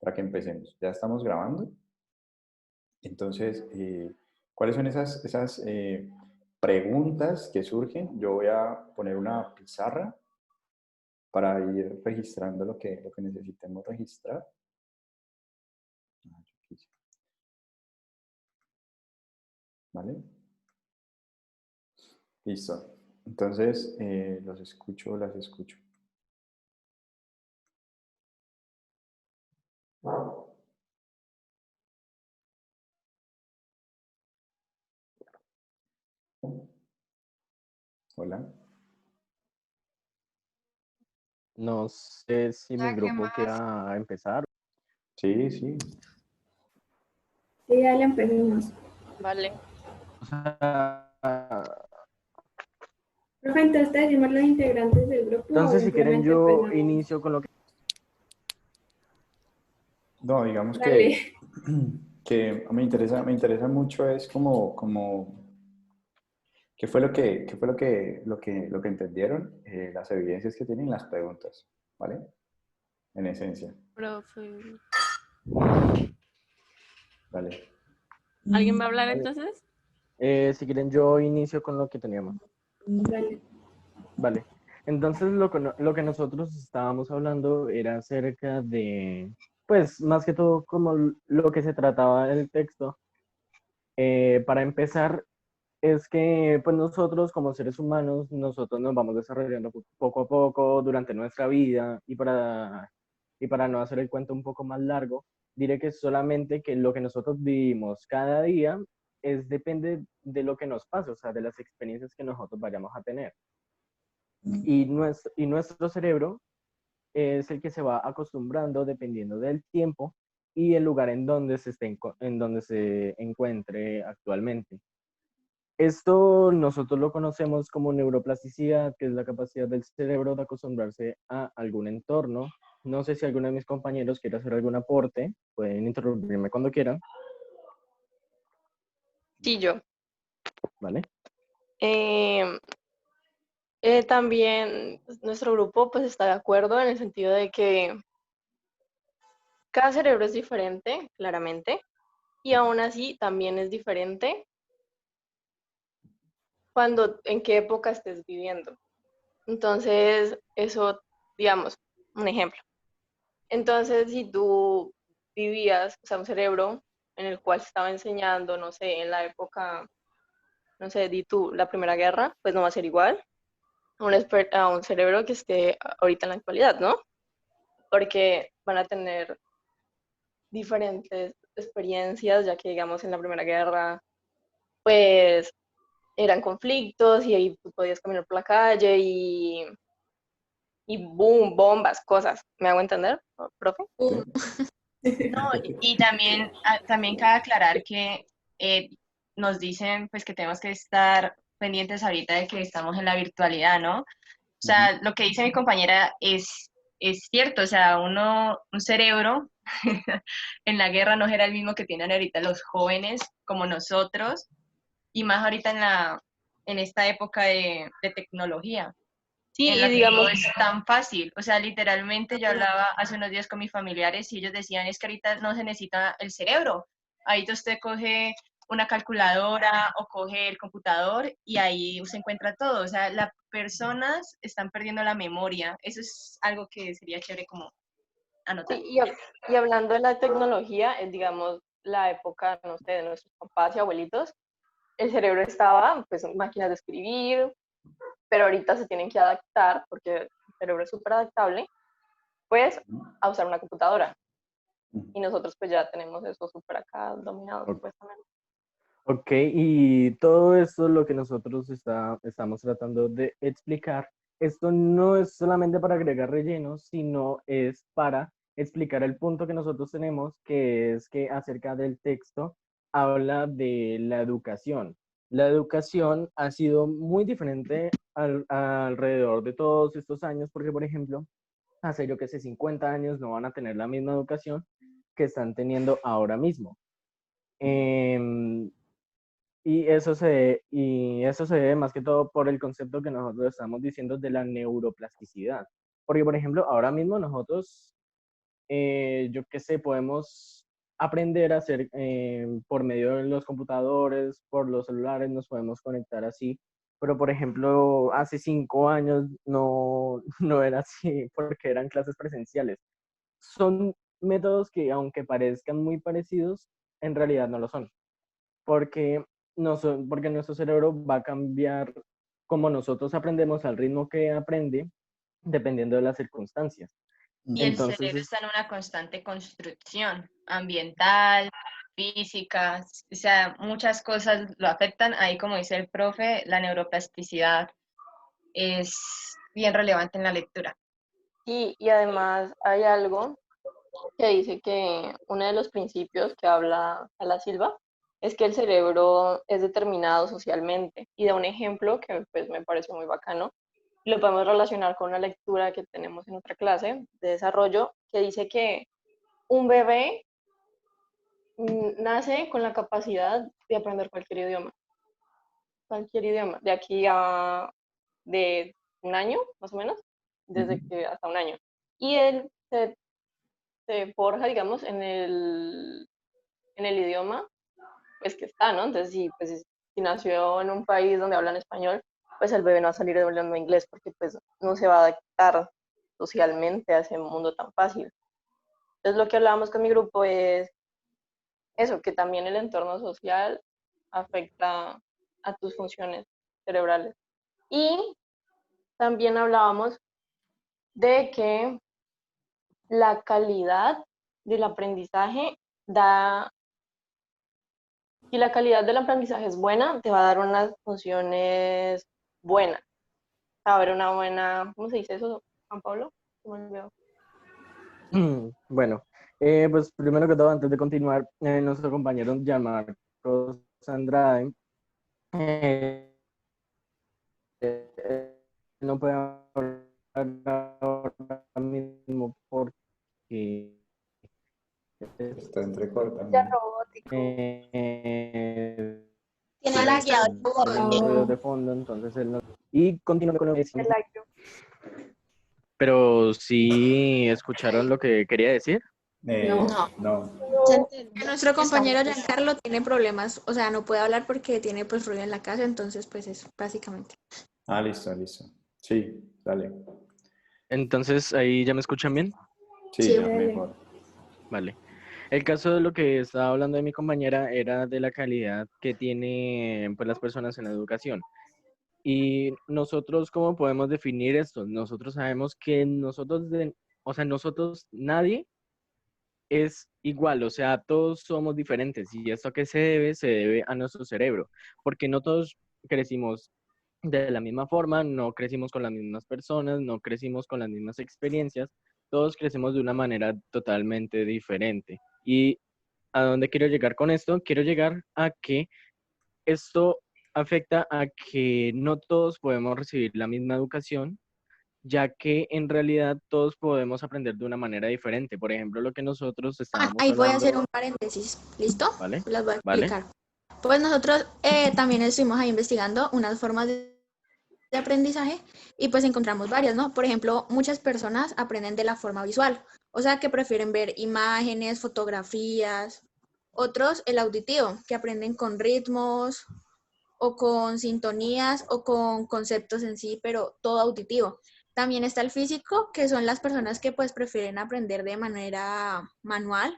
para que empecemos. Ya estamos grabando. Entonces, ¿cuáles son esas preguntas que surgen? Yo voy a poner una pizarra para ir registrando lo que necesitemos registrar. ¿Vale? Listo. Entonces, los escucho, las escucho. Hola. No sé si mi Ah, ¿qué grupo más? quiera empezar. Sí, sí. Sí, dale, empecemos. Vale. O sea, Profe, entonces te decimos los integrantes del grupo o entonces, si quieren, simplemente pues yo no. inicio con lo que... No, digamos Dale. que me interesa mucho es como ¿qué fue lo que entendieron? Las evidencias que tienen las preguntas, ¿vale? En esencia. Profe. Vale. ¿Alguien va a hablar Vale. entonces? Si quieren, yo inicio con lo que teníamos. Dale. Vale. Entonces, lo que nosotros estábamos hablando era acerca de, pues, más que todo, como lo que se trataba del texto. Para empezar, es que, pues, nosotros como seres humanos, nosotros nos vamos desarrollando poco a poco durante nuestra vida y para no hacer el cuento un poco más largo, diré que solamente que lo que nosotros vivimos cada día depende de lo que nos pasa, o sea, de las experiencias que nosotros vayamos a tener. Y nuestro cerebro es el que se va acostumbrando dependiendo del tiempo y el lugar en donde en donde se encuentre actualmente. Esto nosotros lo conocemos como neuroplasticidad, que es la capacidad del cerebro de acostumbrarse a algún entorno. No sé si alguno de mis compañeros quiere hacer algún aporte, pueden interrumpirme cuando quieran, Sí, yo. ¿vale? Eh, también nuestro grupo pues está de acuerdo en el sentido de que cada cerebro es diferente, claramente, y aún así también es diferente en qué época estés viviendo. Entonces, eso, digamos, un ejemplo. Entonces, si tú vivías, o sea, un cerebro en el cual se estaba enseñando, no sé, en la época, no sé, di tú, la Primera Guerra, pues no va a ser igual a un cerebro que esté ahorita en la actualidad, ¿no? Porque van a tener diferentes experiencias, ya que, digamos, en la Primera Guerra, pues eran conflictos y ahí tú podías caminar por la calle y boom, bombas, cosas. ¿Me hago entender, profe? Sí. No, y también, también cabe aclarar que eh, nos dicen pues que tenemos que estar pendientes ahorita de que estamos en la virtualidad, ¿no? O Ujú. sea, lo que dice mi compañera es cierto, o sea, un cerebro en la guerra no era el mismo que tienen ahorita los jóvenes como nosotros, y más ahorita en esta época de tecnología Sí, en y la que todo digamos, es tan fácil. O sea, literalmente yo hablaba hace unos días con mis familiares y ellos decían, es que ahorita no se necesita el cerebro. Ahorita usted coge una calculadora o coge el computador y ahí se encuentra todo. O sea, las personas están perdiendo la memoria. Eso es algo que sería chévere como anotar. sí, y hablando de la tecnología, digamos, la época, no sé, de nuestros papás y abuelitos, el cerebro estaba, pues, en máquinas de escribir, pero ahorita se tienen que adaptar, porque el cerebro es súper adaptable, pues, a usar una computadora. Ujú. Y nosotros, pues, ya tenemos eso súper acá dominado, Ok, supuestamente. ok, y todo esto lo que nosotros estamos tratando de explicar, esto no es solamente para agregar relleno, sino es para explicar el punto que nosotros tenemos, que es que acerca del texto habla de la educación. La educación ha sido muy diferente alrededor de todos estos años, porque, por ejemplo, hace yo que sé, 50 años no van a tener la misma educación que están teniendo ahora mismo. Em, y eso se debe más que todo por el concepto que nosotros estamos diciendo de la neuroplasticidad. Porque, por ejemplo, ahora mismo nosotros yo qué sé, podemos aprender a hacer por medio de los computadores, por los celulares, nos podemos conectar así. Pero, por ejemplo, hace 5 años no, no era así porque eran clases presenciales. Son métodos que, aunque parezcan muy parecidos, en realidad no lo son, porque, porque nuestro cerebro va a cambiar como nosotros aprendemos al ritmo que aprende, dependiendo de las circunstancias. Y el Entonces, cerebro está en una constante construcción ambiental, física, o sea, muchas cosas lo afectan. Ahí, como dice el profe, la neuroplasticidad es bien relevante en la lectura. Y además hay algo que dice que uno de los principios que habla a la Silva es que el cerebro es determinado socialmente. Y da un ejemplo que pues me parece muy bacano. Lo podemos relacionar con una lectura que tenemos en otra clase de desarrollo que dice que un bebé nace con la capacidad de aprender cualquier idioma, de aquí a de un año, más o menos, desde que hasta un año. Y él se forja, digamos, en el idioma, pues que está, ¿no? Entonces, si nació en un país donde hablan español, pues el bebé no va a salir hablando inglés porque pues no se va a adaptar socialmente a ese mundo tan fácil. Entonces, lo que hablábamos con mi grupo es eso, que también el entorno social afecta a tus funciones cerebrales. Y también hablábamos de que la calidad del aprendizaje da, si la calidad del aprendizaje es buena, te va a dar unas funciones buenas. Va a haber una buena, ¿cómo se dice eso, Juan Pablo? Se me olvidó. bueno, pues primero que todo, antes de continuar, nuestro compañero Gianmarco Andrade no puede hablar ahora mismo porque Está entrecortando. Ya robótico. Tiene sí, lagueado el ruidos juego. de fondo, entonces él no... Y continuando con lo que decía, El lagueo. pero sí escucharon lo que quería decir. No. No. Se entendió. Nuestro compañero Giancarlo tiene problemas, o sea, no puede hablar porque tiene pues ruido en la casa, entonces pues eso, básicamente. Ah, listo, listo. Sí, dale. Entonces, ¿ahí ya me escuchan bien? Sí, Sí. ya mejor. Vale. El caso de lo que estaba hablando de mi compañera era de la calidad que tienen pues, las personas en la educación. Y nosotros, ¿cómo podemos definir esto? Nosotros sabemos que nosotros, nadie es igual, o sea, todos somos diferentes. ¿Y esto a qué se debe? Se debe a nuestro cerebro, porque no todos crecimos de la misma forma, no crecimos con las mismas personas, no crecimos con las mismas experiencias, todos crecemos de una manera totalmente diferente. ¿Y a dónde quiero llegar con esto? Quiero llegar a que esto afecta a que no todos podemos recibir la misma educación, ya que en realidad todos podemos aprender de una manera diferente. Por ejemplo, lo que nosotros estábamos Ahí voy a hablando, hacer un paréntesis, ¿listo? ¿vale? Las voy a ¿Vale? explicar. Pues nosotros también estuvimos ahí investigando unas formas de aprendizaje y pues encontramos varias, ¿no? Por ejemplo, muchas personas aprenden de la forma visual, o sea, que prefieren ver imágenes, fotografías. Otros, el auditivo, que aprenden con ritmos o con sintonías o con conceptos en sí, pero todo auditivo. También está el físico, que son las personas que pues prefieren aprender de manera manual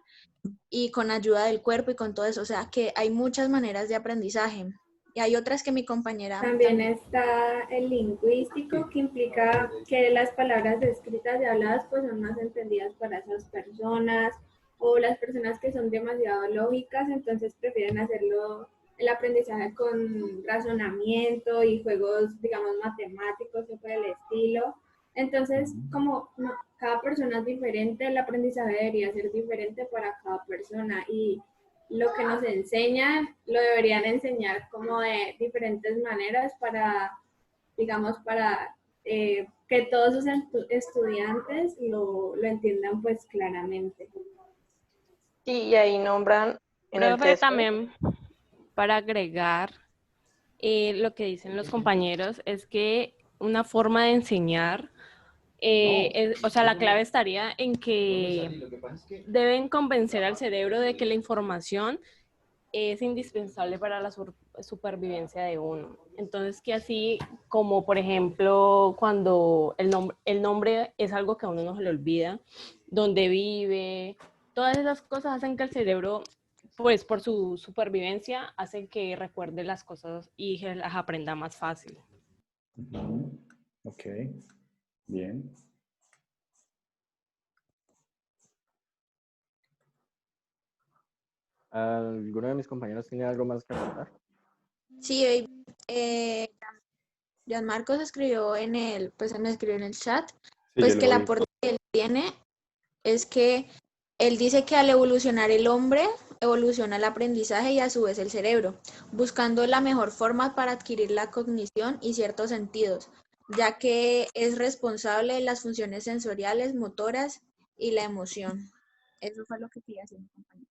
y con ayuda del cuerpo y con todo eso. O sea, que hay muchas maneras de aprendizaje. Y hay otras que mi compañera También está el lingüístico, que implica que las palabras escritas y habladas pues son más entendidas para esas personas, o las personas que son demasiado lógicas, entonces prefieren hacerlo el aprendizaje con razonamiento y juegos, digamos, matemáticos o por el estilo. Entonces, como cada persona es diferente, el aprendizaje debería ser diferente para cada persona y lo que nos enseñan lo deberían enseñar como de diferentes maneras para, digamos, para que todos los estudiantes lo entiendan pues claramente. Sí, y ahí nombran en el Profe, texto. también para agregar lo que dicen los compañeros es que una forma de enseñar o sea, la clave estaría en que deben convencer al cerebro de que la información es indispensable para la supervivencia de uno. Entonces, que así como, por ejemplo, cuando el nombre es algo que a uno no se le olvida, dónde vive, todas esas cosas hacen que el cerebro, pues por su supervivencia, hacen que recuerde las cosas y que las aprenda más fácil. Ok, bien. ¿Alguno de mis compañeros tiene algo más que aportar? Sí, Jan Marcos escribió pues me escribió en el chat, Sí, pues yo que lo el vi. aporte que él tiene es que él dice que al evolucionar el hombre, evoluciona el aprendizaje y a su vez el cerebro, buscando la mejor forma para adquirir la cognición y ciertos sentidos, ya que es responsable de las funciones sensoriales, motoras y la emoción. Eso fue lo que quería decir mi compañero.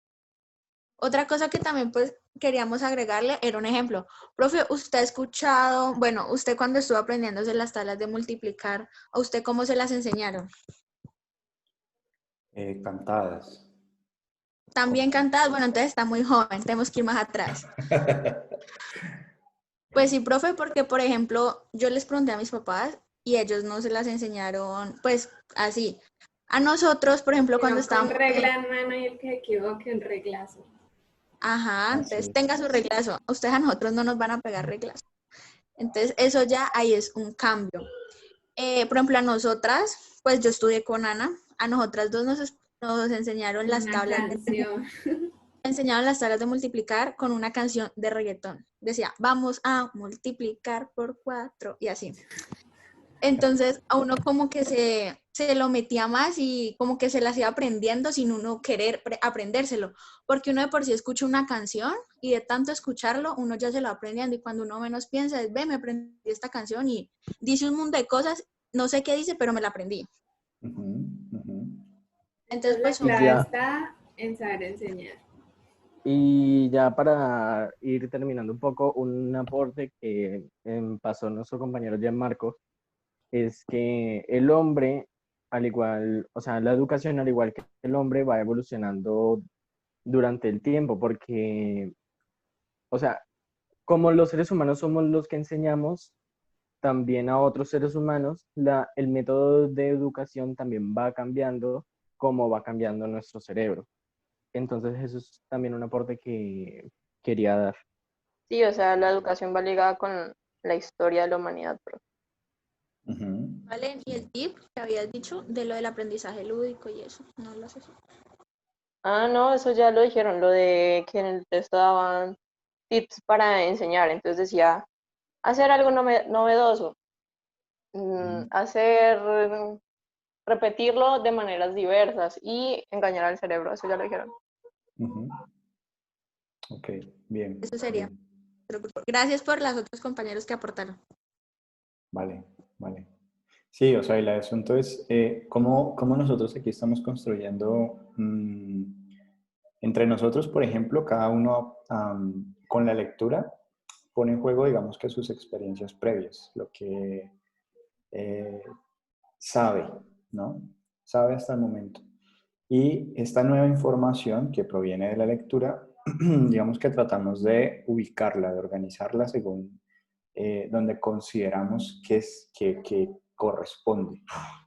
Otra cosa que también pues queríamos agregarle era un ejemplo. Profe, usted ha escuchado, bueno, usted cuando estuvo aprendiéndose las tablas de multiplicar, ¿a usted cómo se las enseñaron? Cantadas. También cantadas, bueno, entonces está muy joven, tenemos que ir más atrás. Pues sí, profe, porque por ejemplo, yo les pregunté a mis papás y ellos no se las enseñaron, pues así. A nosotros, por ejemplo, cuando Sino con estábamos regla en mano y el que se equivoque en reglazo. ajá, entonces Así. tenga su reglazo. Ustedes a nosotros no nos van a pegar reglas. Entonces, eso ya ahí es un cambio. Por ejemplo, a nosotras, pues yo estudié con Ana, a nosotras dos nos enseñaron las Una tablas canción. enseñaban las tablas de multiplicar con una canción de reggaetón. Decía, vamos a multiplicar por 4 y así. Entonces a uno como que se lo metía más y como que se las iba aprendiendo sin uno querer aprendérselo. Porque uno de por sí escucha una canción y de tanto escucharlo uno ya se lo va aprendiendo y cuando uno menos piensa es, ve, me aprendí esta canción y dice un mundo de cosas, no sé qué dice, pero me la aprendí. Entonces Entonces la pues Y clave ya, está en saber enseñar. y ya para ir terminando un poco, un aporte que pasó nuestro compañero Gianmarco es que el hombre, al igual, o sea, la educación al igual que el hombre va evolucionando durante el tiempo, porque, o sea, como los seres humanos somos los que enseñamos también a otros seres humanos, el método de educación también va cambiando como va cambiando nuestro cerebro. Entonces eso es también un aporte que quería dar. Sí, o sea, la educación va ligada con la historia de la humanidad, pero ¿Vale? Y el tip que habías dicho de lo del aprendizaje lúdico y eso, no lo sé. ah, no, eso ya lo dijeron, lo de que en el texto daban tips para enseñar. Entonces decía, hacer algo novedoso, repetirlo de maneras diversas y engañar al cerebro, eso ya lo dijeron. Ok, bien. Eso sería. Bien. Gracias por las otros compañeros que aportaron. Vale, vale. Sí, o sea, el asunto es cómo nosotros aquí estamos construyendo entre nosotros, por ejemplo, cada uno con la lectura pone en juego, digamos que sus experiencias previas, lo que eh, sabe, ¿no? Sabe hasta el momento. Y esta nueva información que proviene de la lectura, digamos que tratamos de ubicarla, de organizarla según donde consideramos que corresponde.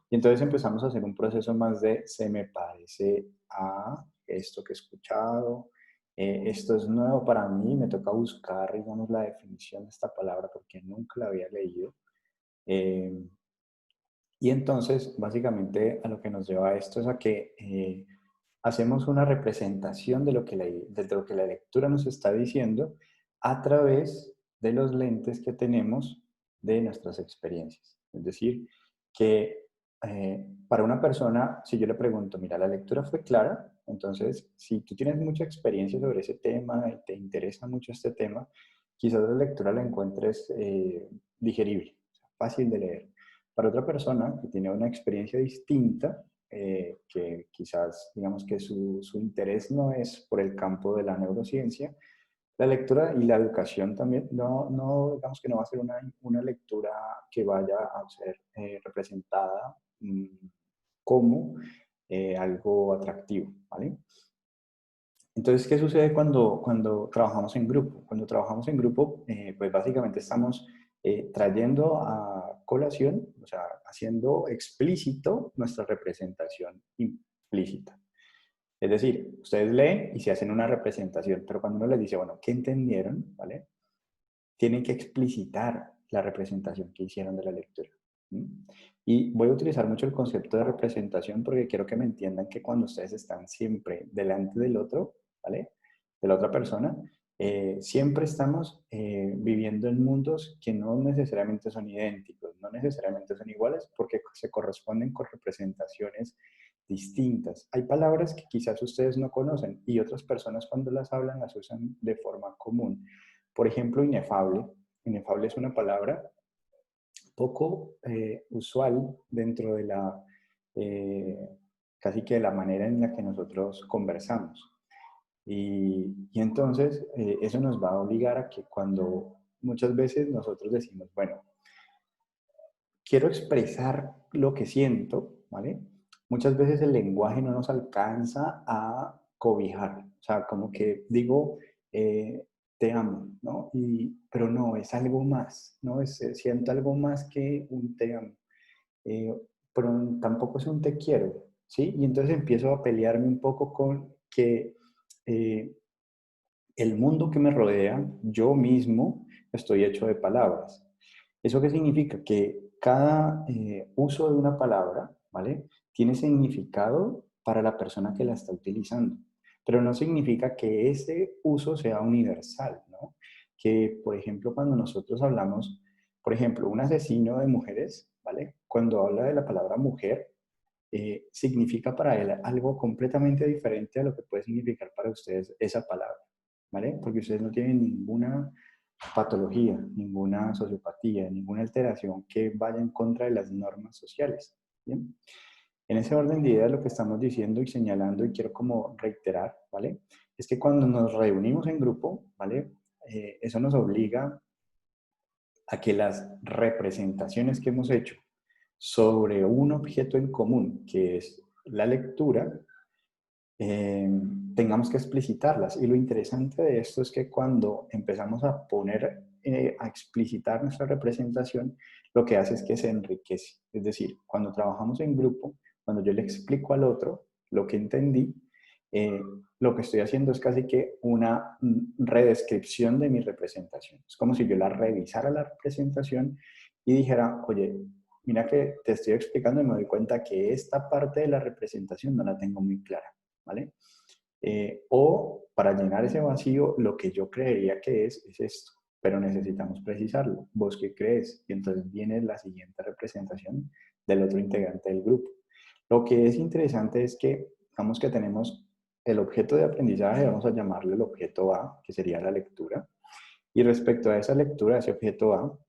Y entonces empezamos a hacer un proceso más de se me parece a esto que he escuchado, esto es nuevo para mí, me toca buscar, digamos, la definición de esta palabra porque nunca la había leído. Eh, y entonces, básicamente, a lo que nos lleva esto es a que hacemos una representación de lo que la lectura nos está diciendo a través de los lentes que tenemos de nuestras experiencias. Es decir, que para una persona, si yo le pregunto, mira, la lectura fue clara, entonces, si tú tienes mucha experiencia sobre ese tema y te interesa mucho este tema, quizás la lectura la encuentres digerible, fácil de leer. Para otra persona que tiene una experiencia distinta, que quizás digamos que su interés no es por el campo de la neurociencia, la lectura y la educación también, digamos que no va a ser una lectura que vaya a ser representada como algo atractivo, ¿vale? Entonces, ¿qué sucede cuando trabajamos en grupo? Cuando trabajamos en grupo, pues básicamente estamos trayendo a colación, o sea, haciendo explícito nuestra representación implícita. Es decir, ustedes leen y se hacen una representación, pero cuando uno les dice, bueno, ¿qué entendieron? ¿Vale? Tienen que explicitar la representación que hicieron de la lectura. ¿Mm? Y voy a utilizar mucho el concepto de representación porque quiero que me entiendan que cuando ustedes están siempre delante del otro, ¿vale? De la otra persona, siempre estamos viviendo en mundos que no necesariamente son idénticos, no necesariamente son iguales porque se corresponden con representaciones distintas. Hay palabras que quizás ustedes no conocen y otras personas cuando las hablan las usan de forma común. Por ejemplo, inefable. Inefable es una palabra poco usual dentro de la, casi que de la manera en la que nosotros conversamos. Y entonces eso nos va a obligar a que cuando muchas veces nosotros decimos, bueno, quiero expresar lo que siento, ¿vale? Muchas veces el lenguaje no nos alcanza a cobijar. O sea, como que digo, te amo, ¿no? Pero no, es algo más, ¿no? Siento algo más que un te amo. Pero tampoco es un te quiero, ¿sí? Y entonces empiezo a pelearme un poco con que el mundo que me rodea, yo mismo, estoy hecho de palabras. ¿Eso qué significa? Que cada uso de una palabra, ¿vale? Tiene significado para la persona que la está utilizando, pero no significa que ese uso sea universal, ¿no? Que, por ejemplo, cuando nosotros hablamos, por ejemplo, un asesino de mujeres, ¿vale? Cuando habla de la palabra mujer, significa para él algo completamente diferente a lo que puede significar para ustedes esa palabra, ¿vale? Porque ustedes no tienen ninguna patología, ninguna sociopatía, ninguna alteración que vaya en contra de las normas sociales. ¿Bien? En ese orden de ideas lo que estamos diciendo y señalando, y quiero como reiterar, ¿vale? Es que cuando nos reunimos en grupo, ¿vale? Eso nos obliga a que las representaciones que hemos hecho sobre un objeto en común, que es la lectura, tengamos que explicitarlas. Y lo interesante de esto es que cuando empezamos a poner, a explicitar nuestra representación, lo que hace es que se enriquece. Es decir, cuando trabajamos en grupo, cuando yo le explico al otro lo que entendí, lo que estoy haciendo es casi que una redescripción de mi representación. Es como si yo la revisara la representación y dijera, oye, mira que te estoy explicando y me doy cuenta que esta parte de la representación no la tengo muy clara. ¿Vale? O para llenar ese vacío, lo que yo creería que es esto, pero necesitamos precisarlo. ¿Vos qué crees? Y entonces viene la siguiente representación del otro integrante del grupo. Lo que es interesante es que, digamos que tenemos el objeto de aprendizaje, vamos a llamarle el objeto A, que sería la lectura. Y respecto a esa lectura, ese objeto A,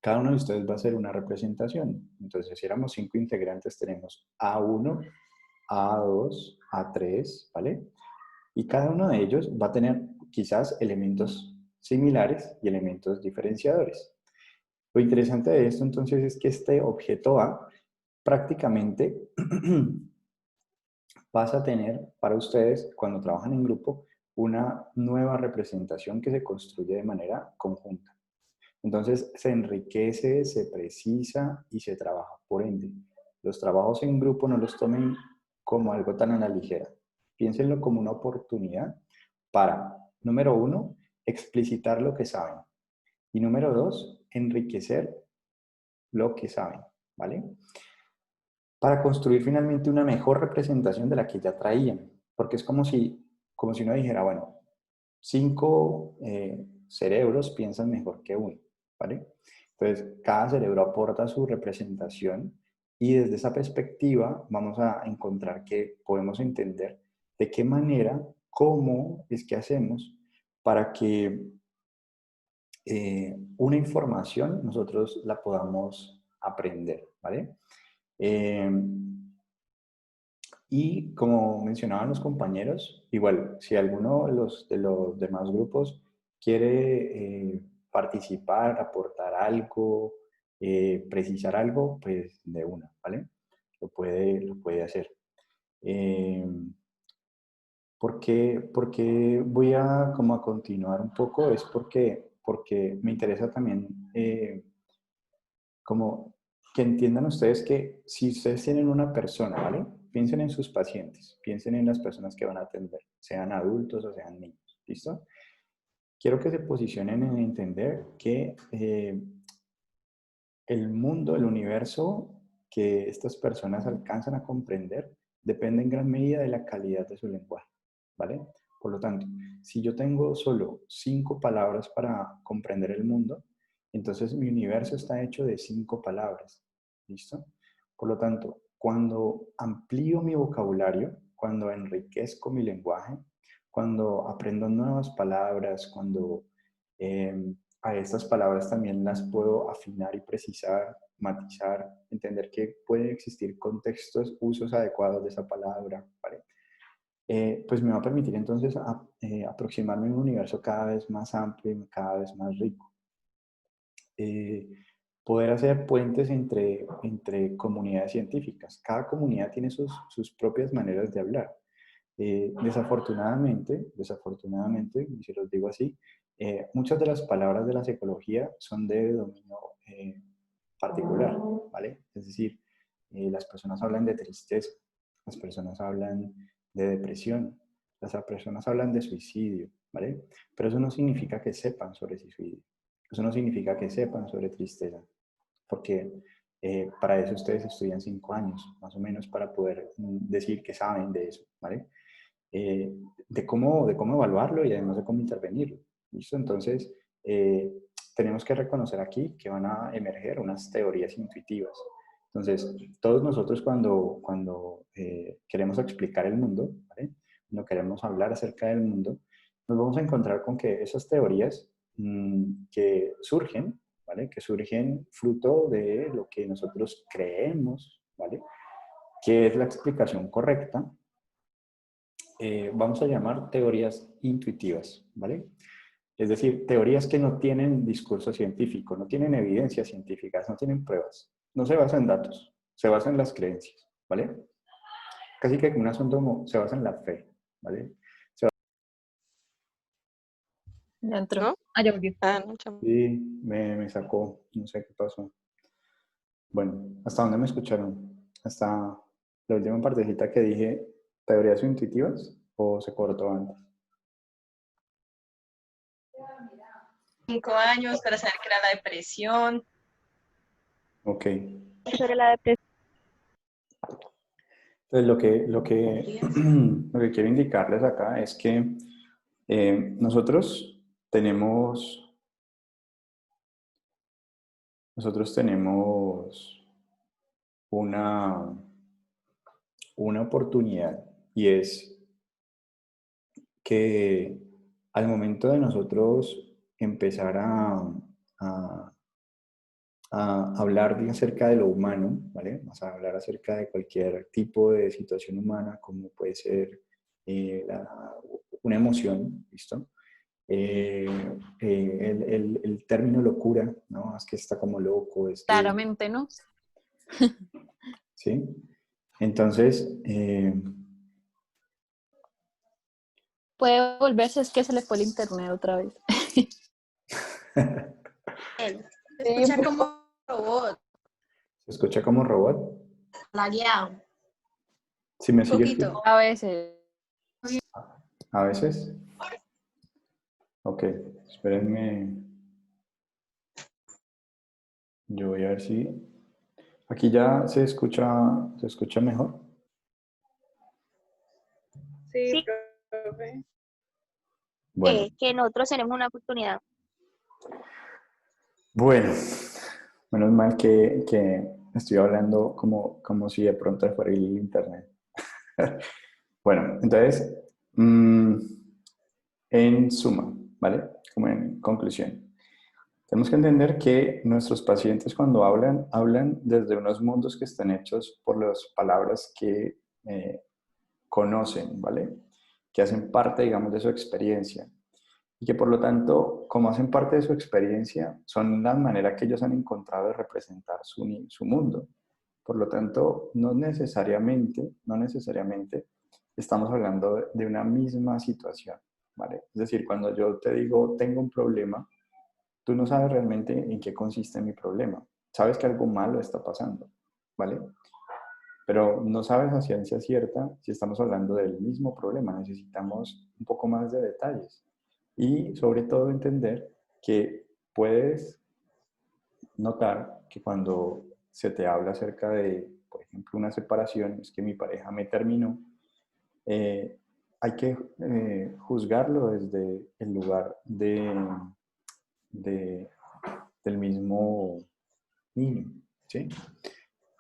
cada uno de ustedes va a hacer una representación. Entonces, si éramos 5 integrantes, tenemos A1, A2, A3, ¿vale? Y cada uno de ellos va a tener quizás elementos similares y elementos diferenciadores. Lo interesante de esto entonces es que este objeto A prácticamente pasa a tener para ustedes, cuando trabajan en grupo, una nueva representación que se construye de manera conjunta. Entonces se enriquece, se precisa y se trabaja. Por ende, los trabajos en grupo no los tomen como algo tan a la ligera. Piénsenlo como una oportunidad para, número 1, explicitar lo que saben. Y número 2, enriquecer lo que saben, ¿vale? Para construir finalmente una mejor representación de la que ya traían. Porque es como si uno dijera, bueno, 5 cerebros piensan mejor que uno, ¿vale? Entonces, cada cerebro aporta su representación y desde esa perspectiva vamos a encontrar que podemos entender de qué manera, cómo es que hacemos para que una información nosotros la podamos aprender, ¿vale? Y como mencionaban los compañeros, igual, si alguno de los demás grupos quiere participar, aportar algo, precisar algo, pues de una, ¿vale? Lo puede hacer. ¿Por qué voy a como a continuar un poco? Es porque me interesa también como que entiendan ustedes que si ustedes tienen una persona, ¿vale? Piensen en sus pacientes, piensen en las personas que van a atender, sean adultos o sean niños, ¿listo? Quiero que se posicionen en entender que el mundo, el universo que estas personas alcanzan a comprender depende en gran medida de la calidad de su lenguaje, ¿vale? Por lo tanto, si yo tengo solo 5 palabras para comprender el mundo, entonces mi universo está hecho de 5 palabras, ¿listo? Por lo tanto, cuando amplío mi vocabulario, cuando enriquezco mi lenguaje, cuando aprendo nuevas palabras, cuando a estas palabras también las puedo afinar y precisar, matizar, entender que pueden existir contextos, usos adecuados de esa palabra, ¿vale? Pues me va a permitir entonces aproximarme a un universo cada vez más amplio y cada vez más rico. Poder hacer puentes entre comunidades científicas. Cada comunidad tiene sus propias maneras de hablar. Desafortunadamente, y se los digo así, muchas de las palabras de la psicología son de dominio particular, ¿vale? Es decir, las personas hablan de tristeza, las personas hablan de depresión, las personas hablan de suicidio, ¿vale? Pero eso no significa que sepan sobre suicidio, eso no significa que sepan sobre tristeza, porque para eso ustedes estudian 5 años, más o menos, para poder decir que saben de eso, ¿vale? De cómo evaluarlo y además de cómo intervenirlo. ¿Listo? Entonces, tenemos que reconocer aquí que van a emerger unas teorías intuitivas. Entonces, todos nosotros cuando queremos explicar el mundo, ¿vale? Cuando queremos hablar acerca del mundo, nos vamos a encontrar con que esas teorías que surgen, ¿vale? Que surgen fruto de lo que nosotros creemos, ¿vale? Que es la explicación correcta, vamos a llamar teorías intuitivas, ¿vale? Es decir, teorías que no tienen discurso científico, no tienen evidencias científicas, no tienen pruebas, no se basan en datos, se basan en las creencias, ¿vale? Casi que un asunto como se basa en la fe, ¿vale? Ya entró. ¿No? Ah, ya volvió. Ah, no, chamo. Sí, me sacó, no sé qué pasó. Bueno, ¿hasta dónde me escucharon? Hasta la última partecita que dije, ¿teorías intuitivas o se cortó antes? 5 años para saber qué era la depresión. Ok. Sobre la depresión. Entonces, lo que quiero indicarles acá es que nosotros tenemos una oportunidad, y es que al momento de nosotros empezar a hablar acerca de lo humano, ¿vale? Vamos a hablar acerca de cualquier tipo de situación humana, como puede ser una emoción, ¿listo? El término locura, ¿no? Es que está como loco. Claramente no. ¿Sí? Entonces, Puede volverse, es que se le fue el internet otra vez. Se escucha como robot, ¿se escucha como robot? lagueado. Si me Un sigue poquito. A veces. a veces. Ok, espérenme. Yo voy a ver si... Aquí ya se escucha mejor. Sí, Sí. profe. Bueno, Que nosotros tenemos una oportunidad. bueno, menos mal que estoy hablando como si de pronto fuera el internet. Bueno, entonces, en suma, ¿vale? Como en conclusión. Tenemos que entender que nuestros pacientes cuando hablan desde unos mundos que están hechos por las palabras que conocen, ¿vale? Que hacen parte, digamos, de su experiencia. y que por lo tanto, como hacen parte de su experiencia, son la manera que ellos han encontrado de representar su mundo. Por lo tanto, no necesariamente estamos hablando de una misma situación, ¿vale? Es decir, cuando yo te digo, tengo un problema, tú no sabes realmente en qué consiste mi problema. Sabes que algo malo está pasando, ¿vale? Pero no sabes a ciencia cierta si estamos hablando del mismo problema. Necesitamos un poco más de detalles. Y sobre todo entender que puedes notar que cuando se te habla acerca de, por ejemplo, una separación, es que mi pareja me terminó, hay que juzgarlo desde el lugar de- del mismo niño, ¿sí?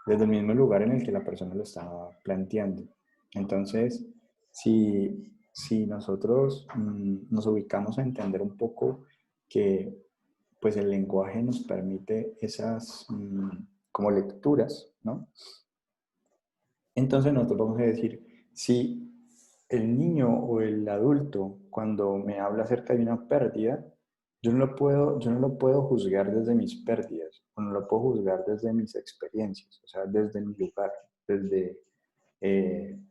Desde el mismo lugar en el que la persona lo estaba planteando. Entonces, si nosotros nos ubicamos a entender un poco que pues el lenguaje nos permite esas como lecturas, ¿no? Entonces nosotros vamos a decir, si el niño o el adulto cuando me habla acerca de una pérdida, yo no lo puedo juzgar desde mis pérdidas, o no lo puedo juzgar desde mis experiencias, o sea, desde mi lugar, desde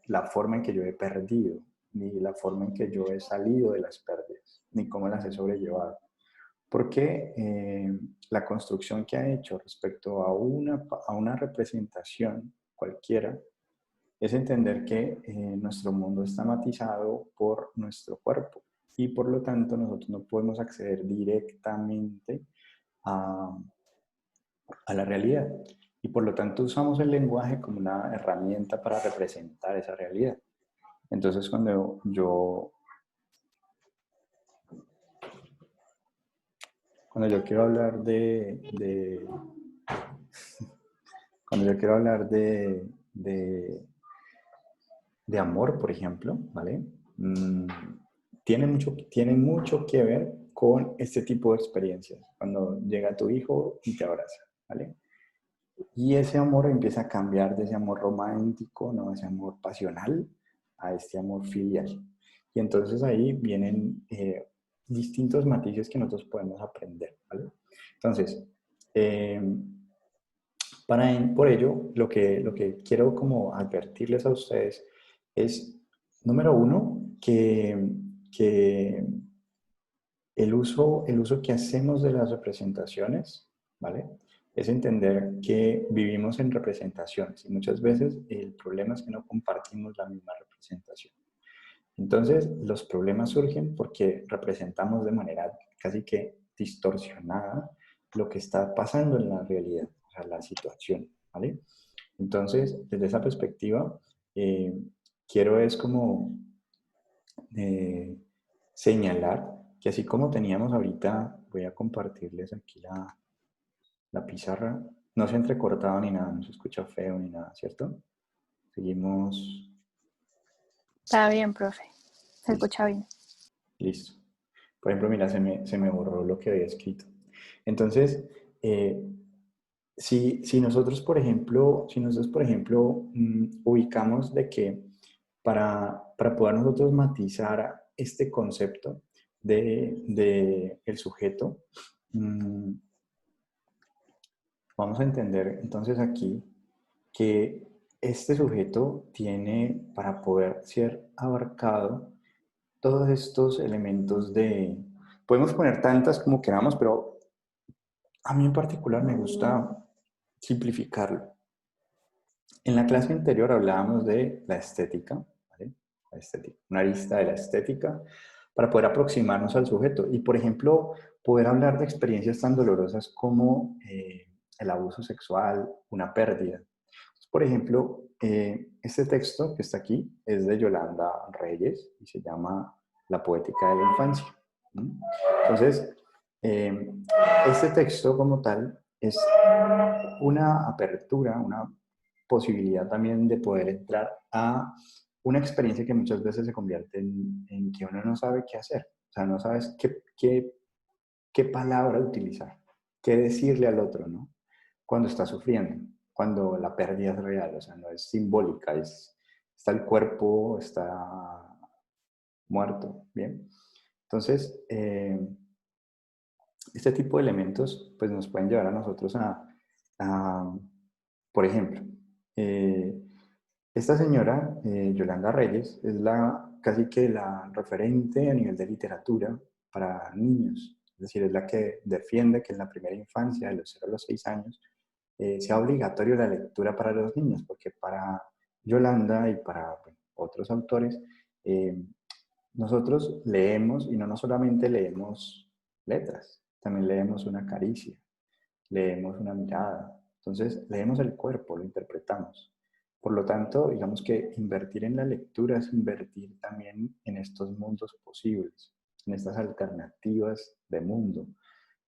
la forma en que yo he perdido, ni la forma en que yo he salido de las pérdidas, ni cómo las he sobrellevado. Porque la construcción que ha hecho respecto a una representación cualquiera es entender que nuestro mundo está matizado por nuestro cuerpo y por lo tanto nosotros no podemos acceder directamente a, a la realidad. Y por lo tanto usamos el lenguaje como una herramienta para representar esa realidad. Entonces cuando yo quiero hablar cuando yo quiero hablar de amor, por ejemplo, ¿vale? Tiene mucho que ver con este tipo de experiencias. Cuando llega tu hijo y te abraza, ¿vale? Y ese amor empieza a cambiar de ese amor romántico, ¿no? Ese amor pasional, a este amor filial. Y entonces ahí vienen distintos matices que nosotros podemos aprender, ¿vale? Entonces, por ello, lo que quiero como advertirles a ustedes es, número uno, que el uso que hacemos de las representaciones, ¿vale? Es entender que vivimos en representaciones y muchas veces el problema es que no compartimos la misma representación. Entonces, los problemas surgen porque representamos de manera casi que distorsionada lo que está pasando en la realidad, o sea, la situación, ¿vale? Entonces, desde esa perspectiva, quiero es como señalar que así como teníamos ahorita, voy a compartirles aquí la pizarra, no se ha entrecortado ni nada, no se escucha feo ni nada, ¿cierto? Seguimos. Está bien, profe. Se escucha bien. Listo. Por ejemplo, mira, se me borró lo que había escrito. Entonces, si nosotros, por ejemplo, ubicamos de que para poder nosotros matizar este concepto de el sujeto, vamos a entender entonces aquí que este sujeto tiene, para poder ser abarcado, todos estos elementos podemos poner tantas como queramos, pero a mí en particular me gusta simplificarlo. En la clase anterior hablábamos de la estética, ¿vale? La estética, una lista de la estética para poder aproximarnos al sujeto y, por ejemplo, poder hablar de experiencias tan dolorosas como el abuso sexual, una pérdida. Por ejemplo, este texto que está aquí es de Yolanda Reyes y se llama La poética de la infancia. Entonces, este texto como tal es una apertura, una posibilidad también de poder entrar a una experiencia que muchas veces se convierte en que uno no sabe qué hacer. O sea, no sabes qué palabra utilizar, qué decirle al otro, ¿no? Cuando está sufriendo, cuando la pérdida es real, o sea, no es simbólica, está el cuerpo, está muerto, ¿bien? Entonces, este tipo de elementos pues, nos pueden llevar a nosotros por ejemplo, esta señora, Yolanda Reyes, es casi que la referente a nivel de literatura para niños. Es decir, es la que defiende que en la primera infancia, de los 0 a los 6 años, sea obligatorio la lectura para los niños, porque para Yolanda y para otros autores, nosotros leemos, y no solamente leemos letras, también leemos una caricia, leemos una mirada. Entonces, leemos el cuerpo, lo interpretamos. Por lo tanto, digamos que invertir en la lectura es invertir también en estos mundos posibles, en estas alternativas de mundo,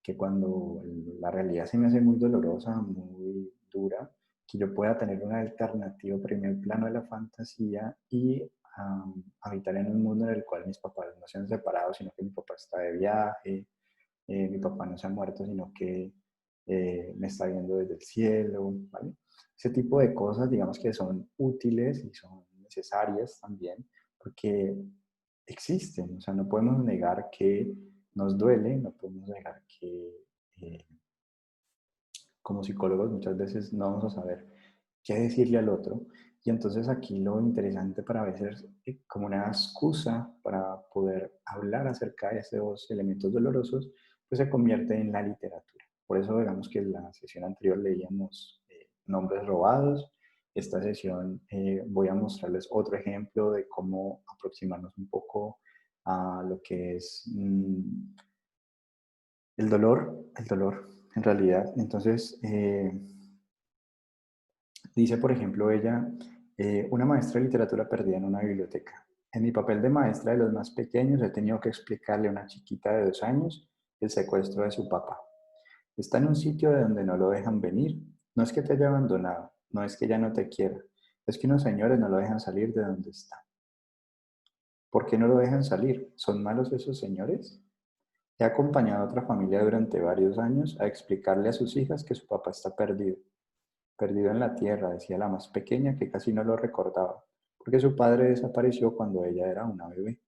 que cuando la realidad se me hace muy dolorosa, muy dura, que yo pueda tener una alternativa primer plano de la fantasía y habitar en un mundo en el cual mis papás no se han separado, sino que mi papá está de viaje, mi papá no se ha muerto, sino que me está viendo desde el cielo, ¿vale? Ese tipo de cosas, digamos que son útiles y son necesarias también, porque existen, o sea, no podemos negar que nos duele, no podemos negar que como psicólogos muchas veces no vamos a saber qué decirle al otro, y entonces aquí lo interesante para veces como una excusa para poder hablar acerca de esos elementos dolorosos, pues se convierte en la literatura. Por eso digamos que en la sesión anterior leíamos Nombres robados. Esta sesión voy a mostrarles otro ejemplo de cómo aproximarnos un poco a lo que es el dolor en realidad. Entonces, dice, por ejemplo, ella, una maestra de literatura perdida en una biblioteca. En mi papel de maestra de los más pequeños he tenido que explicarle a una chiquita de 2 años el secuestro de su papá. Está en un sitio de donde no lo dejan venir. No es que te haya abandonado, no es que ya no te quiera, es que unos señores no lo dejan salir de donde está. ¿Por qué no lo dejan salir? ¿Son malos esos señores? He acompañado a otra familia durante varios años a explicarle a sus hijas que su papá está perdido. Perdido en la tierra, decía la más pequeña, que casi no lo recordaba, porque su padre desapareció cuando ella era una bebé.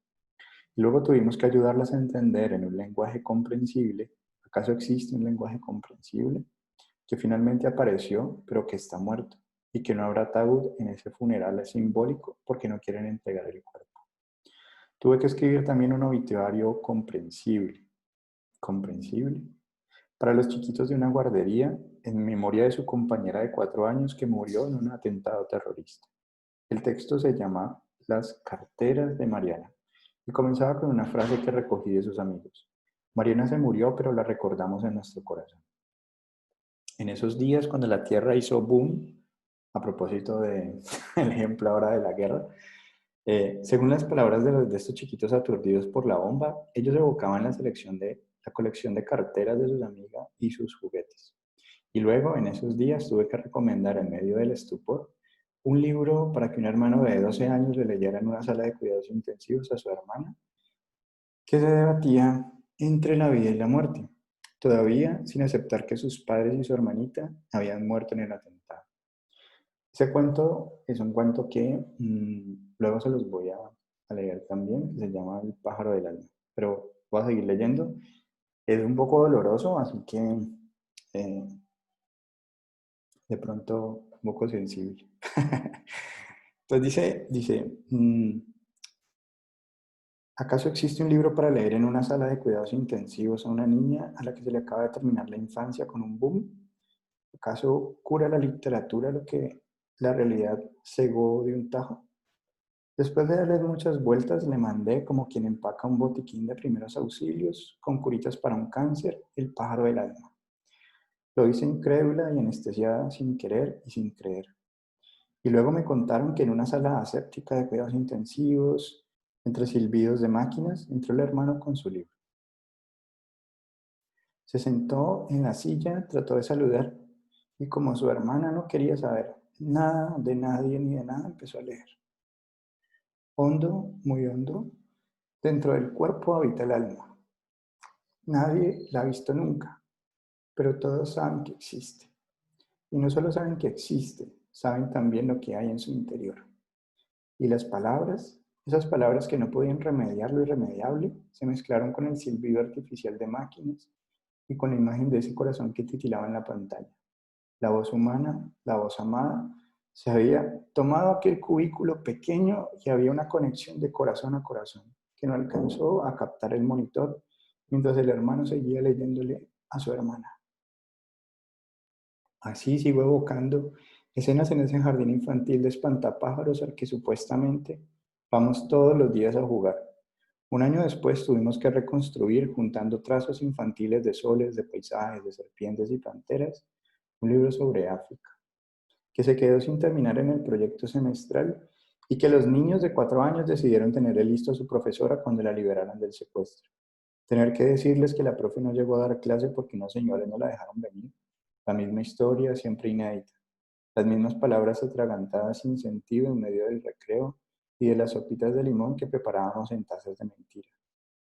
Y luego tuvimos que ayudarlas a entender en un lenguaje comprensible. ¿Acaso existe un lenguaje comprensible? Que finalmente apareció, pero que está muerto, y que no habrá ataúd en ese funeral simbólico porque no quieren entregar el cuerpo. Tuve que escribir también un obituario comprensible. ¿Comprensible? Para los chiquitos de una guardería, en memoria de su compañera de 4 años que murió en un atentado terrorista. El texto se llama Las carteras de Mariana y comenzaba con una frase que recogí de sus amigos. Mariana se murió, pero la recordamos en nuestro corazón. En esos días, cuando la tierra hizo boom, a propósito del ejemplo ahora de la guerra, según las palabras de estos chiquitos aturdidos por la bomba, ellos evocaban la colección de carteras de sus amigas y sus juguetes. Y luego, en esos días, tuve que recomendar en medio del estupor un libro para que un hermano de 12 años le leyera en una sala de cuidados intensivos a su hermana, que se debatía entre la vida y la muerte, todavía sin aceptar que sus padres y su hermanita habían muerto en el atentado. Ese cuento es un cuento que luego se los voy a leer también, que se llama El pájaro del alma, pero voy a seguir leyendo. Es un poco doloroso, así que de pronto un poco sensible. Entonces dice ¿acaso existe un libro para leer en una sala de cuidados intensivos a una niña a la que se le acaba de terminar la infancia con un boom? ¿Acaso cura la literatura lo que la realidad cegó de un tajo? Después de darle muchas vueltas, le mandé, como quien empaca un botiquín de primeros auxilios, con curitas para un cáncer, El pájaro del alma. Lo hice incrédula y anestesiada sin querer y sin creer. Y luego me contaron que en una sala aséptica de cuidados intensivos, entre silbidos de máquinas, entró el hermano con su libro. Se sentó en la silla, trató de saludar, y como su hermana no quería saber nada de nadie ni de nada, empezó a leer. Hondo, muy hondo, dentro del cuerpo habita el alma. Nadie la ha visto nunca, pero todos saben que existe. Y no solo saben que existe, saben también lo que hay en su interior. Y las palabras esas palabras que no podían remediar lo irremediable se mezclaron con el silbido artificial de máquinas y con la imagen de ese corazón que titilaba en la pantalla. La voz humana, la voz amada, se había tomado aquel cubículo pequeño y había una conexión de corazón a corazón que no alcanzó a captar el monitor mientras el hermano seguía leyéndole a su hermana. Así sigo evocando escenas en ese jardín infantil de espantapájaros al que supuestamente vamos todos los días a jugar. Un año después tuvimos que reconstruir, juntando trazos infantiles de soles, de paisajes, de serpientes y panteras, un libro sobre África, que se quedó sin terminar en el proyecto semestral y que los niños de 4 años decidieron tenerle listo a su profesora cuando la liberaran del secuestro. Tener que decirles que la profe no llegó a dar clase porque unos señores no la dejaron venir. La misma historia, siempre inédita. Las mismas palabras atragantadas sin sentido en medio del recreo y de las sopitas de limón que preparábamos en tazas de mentira.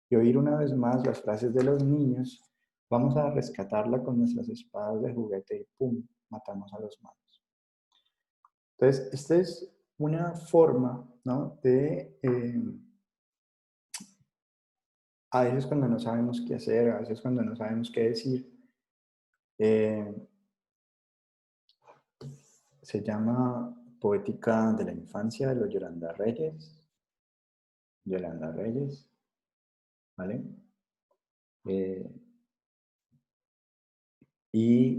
Y oír una vez más las frases de los niños, vamos a rescatarla con nuestras espadas de juguete y ¡pum! Matamos a los malos. Entonces, esta es una forma, ¿no? de, a veces cuando no sabemos qué hacer, a veces cuando no sabemos qué decir, se llama Poética de la Infancia de los Yolanda Reyes. Yolanda Reyes, ¿vale? Y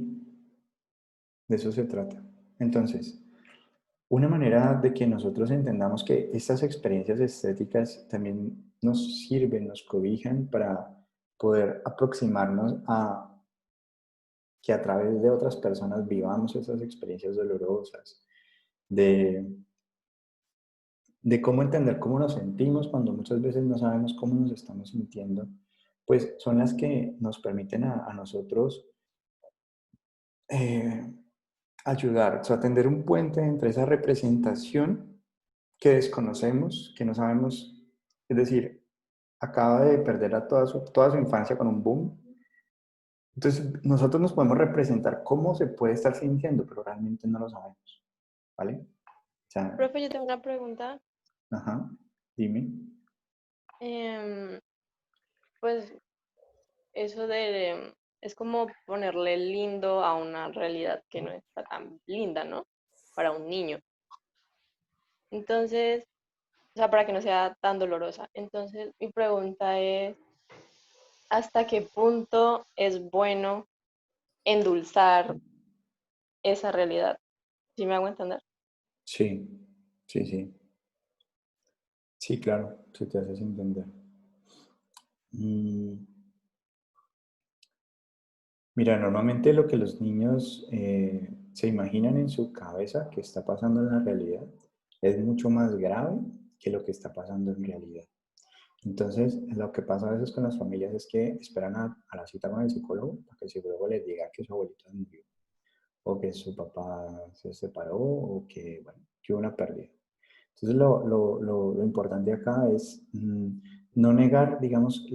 de eso se trata. Entonces, una manera de que nosotros entendamos que estas experiencias estéticas también nos sirven, nos cobijan para poder aproximarnos a que a través de otras personas vivamos esas experiencias dolorosas, de cómo entender cómo nos sentimos cuando muchas veces no sabemos cómo nos estamos sintiendo, pues son las que nos permiten a nosotros ayudar, o sea, tender un puente entre esa representación que desconocemos, que no sabemos, es decir, acaba de perder a toda su infancia con un boom. Entonces, nosotros nos podemos representar cómo se puede estar sintiendo, pero realmente no lo sabemos, ¿vale? O sea, Profe, yo tengo una pregunta. ajá, dime. Pues eso es como ponerle lindo a una realidad que no está tan linda, ¿no? Para un niño. Entonces, o sea, para que no sea tan dolorosa. Entonces, mi pregunta es, ¿hasta qué punto es bueno endulzar esa realidad? ¿Sí me hago entender? Sí, sí, sí. Sí, claro, se te haces entender. Mira, normalmente lo que los niños se imaginan en su cabeza que está pasando en la realidad es mucho más grave que lo que está pasando en realidad. Entonces, lo que pasa a veces con las familias es que esperan a la cita con el psicólogo para que el psicólogo les diga que su abuelito murió, o que su papá se separó, o que, bueno, que hubo una pérdida. Entonces, lo importante acá es no negar, digamos,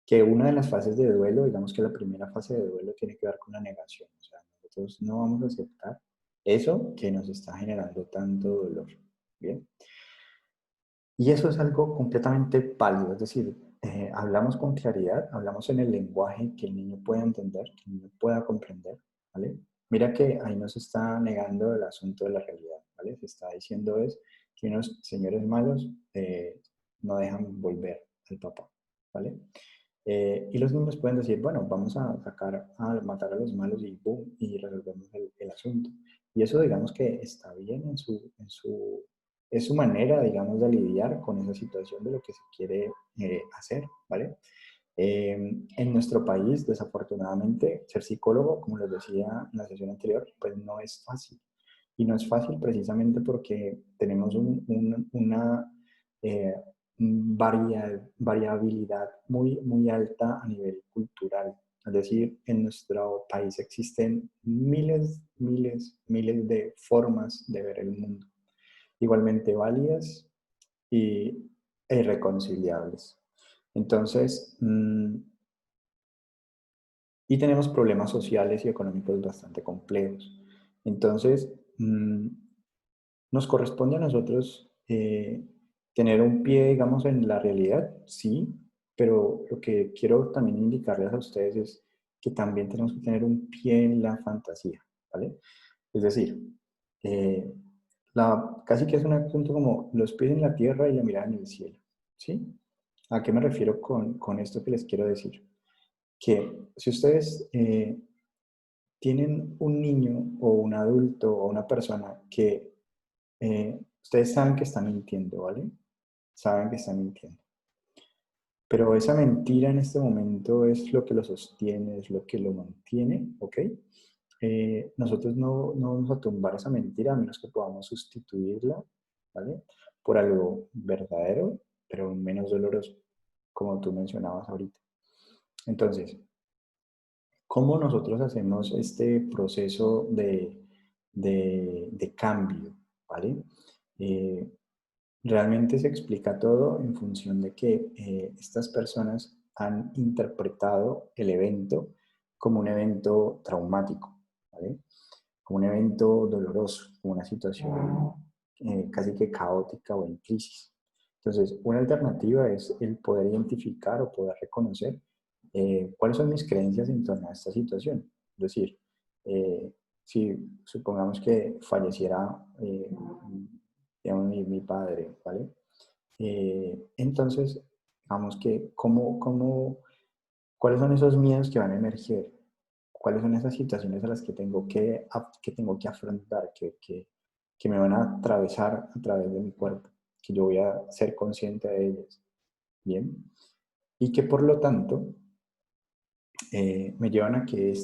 que una de las fases de duelo, digamos que la primera fase de duelo tiene que ver con la negación. O sea, nosotros no vamos a aceptar eso que nos está generando tanto dolor. ¿Bien? Y eso es algo completamente válido, es decir, hablamos con claridad, hablamos en el lenguaje que el niño pueda entender, que el niño pueda comprender, ¿vale? Mira que ahí no se está negando el asunto de la realidad, ¿vale? Se está diciendo es que unos señores malos no dejan volver al papá, ¿vale? Y los niños pueden decir, bueno, vamos a matar a los malos y boom, y resolvemos el asunto. Y eso digamos que está bien es su manera, digamos, de lidiar con esa situación de lo que se quiere hacer, ¿vale? En nuestro país, desafortunadamente, ser psicólogo, como les decía en la sesión anterior, pues no es fácil. Y no es fácil precisamente porque tenemos una eh, variabilidad muy, muy alta a nivel cultural. Es decir, en nuestro país existen miles, miles, miles de formas de ver el mundo, igualmente válidas e irreconciliables. Entonces, y tenemos problemas sociales y económicos bastante complejos. Entonces, nos corresponde a nosotros tener un pie, digamos, en la realidad, sí, pero lo que quiero también indicarles a ustedes es que también tenemos que tener un pie en la fantasía, ¿vale? Es decir, eh, casi que es un asunto como los pies en la tierra y la mirada en el cielo, ¿sí? ¿A qué me refiero con esto que les quiero decir? Que si ustedes tienen un niño o un adulto o una persona que ustedes saben que está mintiendo, ¿vale? Saben que está mintiendo. Pero esa mentira en este momento es lo que lo sostiene, es lo que lo mantiene, ¿ok? Nosotros no vamos a tumbar esa mentira a menos que podamos sustituirla, ¿vale? Por algo verdadero, pero menos doloroso, como tú mencionabas ahorita. Entonces, ¿cómo nosotros hacemos este proceso de cambio, ¿vale? Realmente se explica todo en función de que estas personas han interpretado el evento como un evento traumático, ¿vale? Como un evento doloroso, como una situación casi que caótica o en crisis. Entonces, una alternativa es el poder identificar o poder reconocer cuáles son mis creencias en torno a esta situación. Es decir, si supongamos que falleciera digamos, mi padre, ¿vale? Entonces, digamos que, ¿cuáles son esos miedos que van a emerger? ¿Cuáles son esas situaciones a las que tengo que afrontar, que me van a atravesar a través de mi cuerpo? Que yo voy a ser consciente de ellas, ¿bien? Y que por lo tanto me llevan a que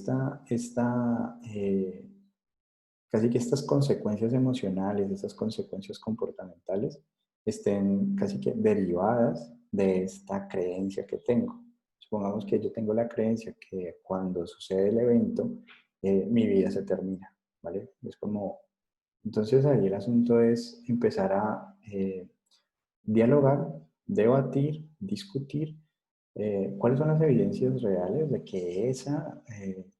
casi que estas consecuencias emocionales, estas consecuencias comportamentales, estén casi que derivadas de esta creencia que tengo. Supongamos que yo tengo la creencia que cuando sucede el evento, mi vida se termina, ¿vale? Es como, entonces ahí el asunto es empezar a dialogar, debatir, discutir cuáles son las evidencias reales de que esa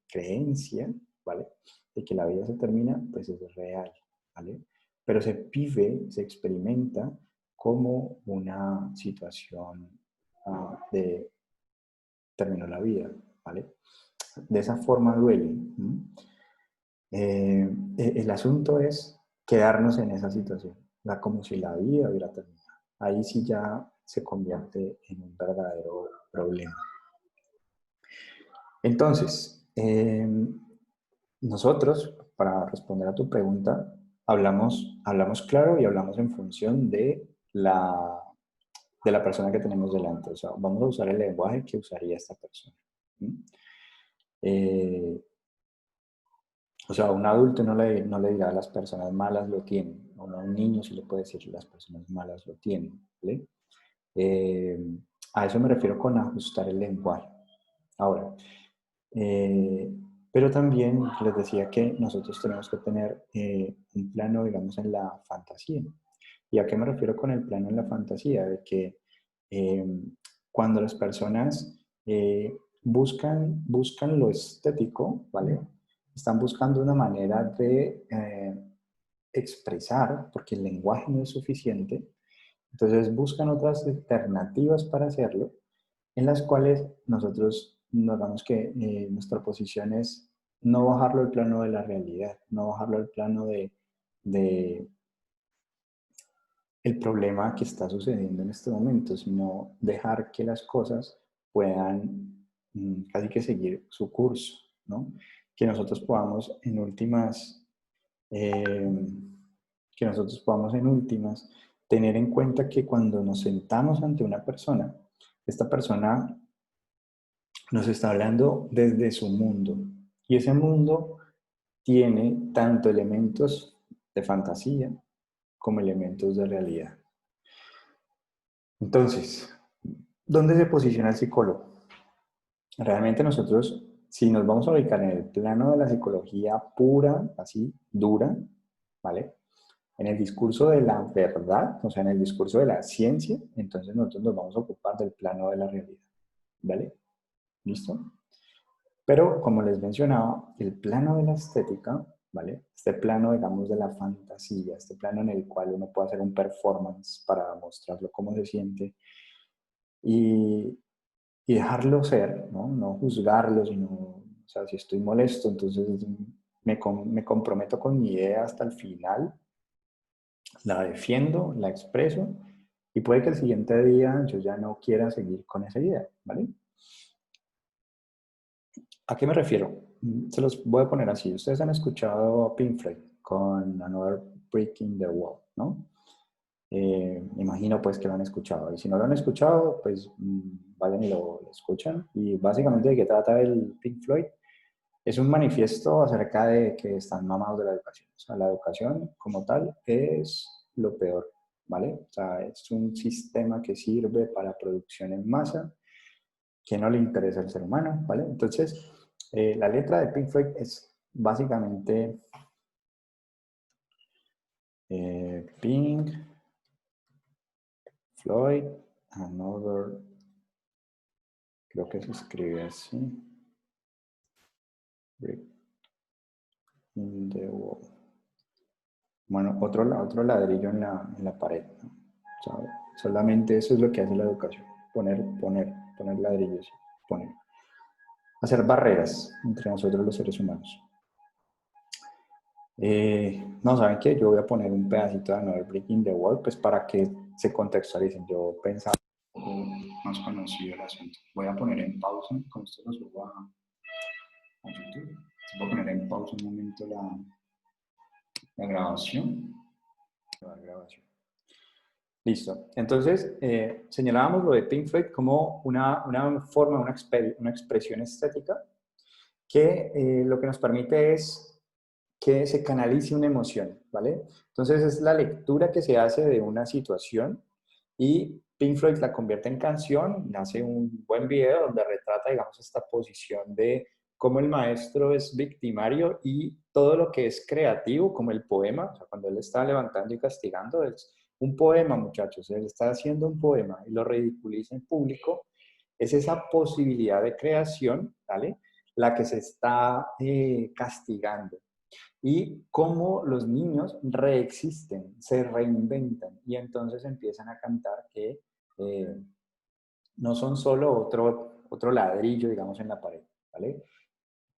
creencia, ¿vale? De que la vida se termina, pues es real, ¿vale? Pero se vive, se experimenta como una situación de terminó la vida, ¿vale? De esa forma duele. El asunto es quedarnos en esa situación, como si la vida hubiera terminado. Ahí sí ya se convierte en un verdadero problema. Entonces, nosotros, para responder a tu pregunta, hablamos claro y hablamos en función de la persona que tenemos delante. O sea, vamos a usar el lenguaje que usaría esta persona. O sea, un adulto no le dirá a las personas malas lo tienen. O a un niño sí le puede decir las personas malas lo tienen. ¿Vale? A eso me refiero con ajustar el lenguaje. Ahora, pero también les decía que nosotros tenemos que tener un plano, digamos, en la fantasía. ¿Y a qué me refiero con el plano en la fantasía? De que cuando las personas buscan lo estético, ¿vale? Están buscando una manera de expresar, porque el lenguaje no es suficiente, entonces buscan otras alternativas para hacerlo, en las cuales nosotros notamos que nuestra posición es no bajarlo al plano de la realidad, no bajarlo al plano de el problema que está sucediendo en este momento, sino dejar que las cosas puedan casi que seguir su curso, ¿no? Que nosotros podamos en últimas, tener en cuenta que cuando nos sentamos ante una persona, esta persona nos está hablando desde su mundo. Y ese mundo tiene tanto elementos de fantasía como elementos de realidad. Entonces, ¿dónde se posiciona el psicólogo? Realmente nosotros, si nos vamos a ubicar en el plano de la psicología pura, así, dura, ¿vale? En el discurso de la verdad, o sea, en el discurso de la ciencia, entonces nosotros nos vamos a ocupar del plano de la realidad, ¿vale? ¿Listo? Pero, como les mencionaba, el plano de la estética, ¿vale? Este plano, digamos, de la fantasía, este plano en el cual uno puede hacer un performance para mostrarlo cómo se siente y dejarlo ser, ¿no? No juzgarlo, sino, o sea, si estoy molesto, entonces me comprometo con mi idea hasta el final, la defiendo, la expreso, y puede que el siguiente día yo ya no quiera seguir con esa idea, ¿vale? ¿A qué me refiero? Se los voy a poner así. Ustedes han escuchado a Pink Floyd con Another Brick in the Wall, ¿no? Imagino pues que lo han escuchado. Y si no lo han escuchado, pues vayan y lo escuchan. Y básicamente de qué trata el Pink Floyd es un manifiesto acerca de que están mamados de la educación. O sea, la educación como tal es lo peor, ¿vale? O sea, es un sistema que sirve para producción en masa, que no le interesa al ser humano, ¿vale? Entonces, la letra de Pink Floyd es básicamente Pink Floyd, Another, creo que se escribe así, Brick in the Wall. Bueno, otro ladrillo en la pared, ¿no? O sea, solamente eso es lo que hace la educación, poner ladrillos, poner. Hacer barreras entre nosotros los seres humanos. No, ¿saben qué? Yo voy a poner un pedacito de Another Brick in the Wall, pues para que se contextualicen. Yo pensaba más conocido el asunto. Voy a poner en pausa, con esto lo subo a YouTube. Voy a poner en pausa un momento la grabación. Listo. Entonces, señalábamos lo de Pink Floyd como una forma, una expresión estética que lo que nos permite es que se canalice una emoción, ¿vale? Entonces es la lectura que se hace de una situación y Pink Floyd la convierte en canción, hace un buen video donde retrata, digamos, esta posición de cómo el maestro es victimario y todo lo que es creativo, como el poema, o sea, cuando él está levantando y castigando, es un poema, muchachos, él está haciendo un poema y lo ridiculiza en público, es esa posibilidad de creación, ¿vale? La que se está castigando y cómo los niños reexisten, se reinventan y entonces empiezan a cantar que no son solo otro ladrillo, digamos, en la pared, ¿vale?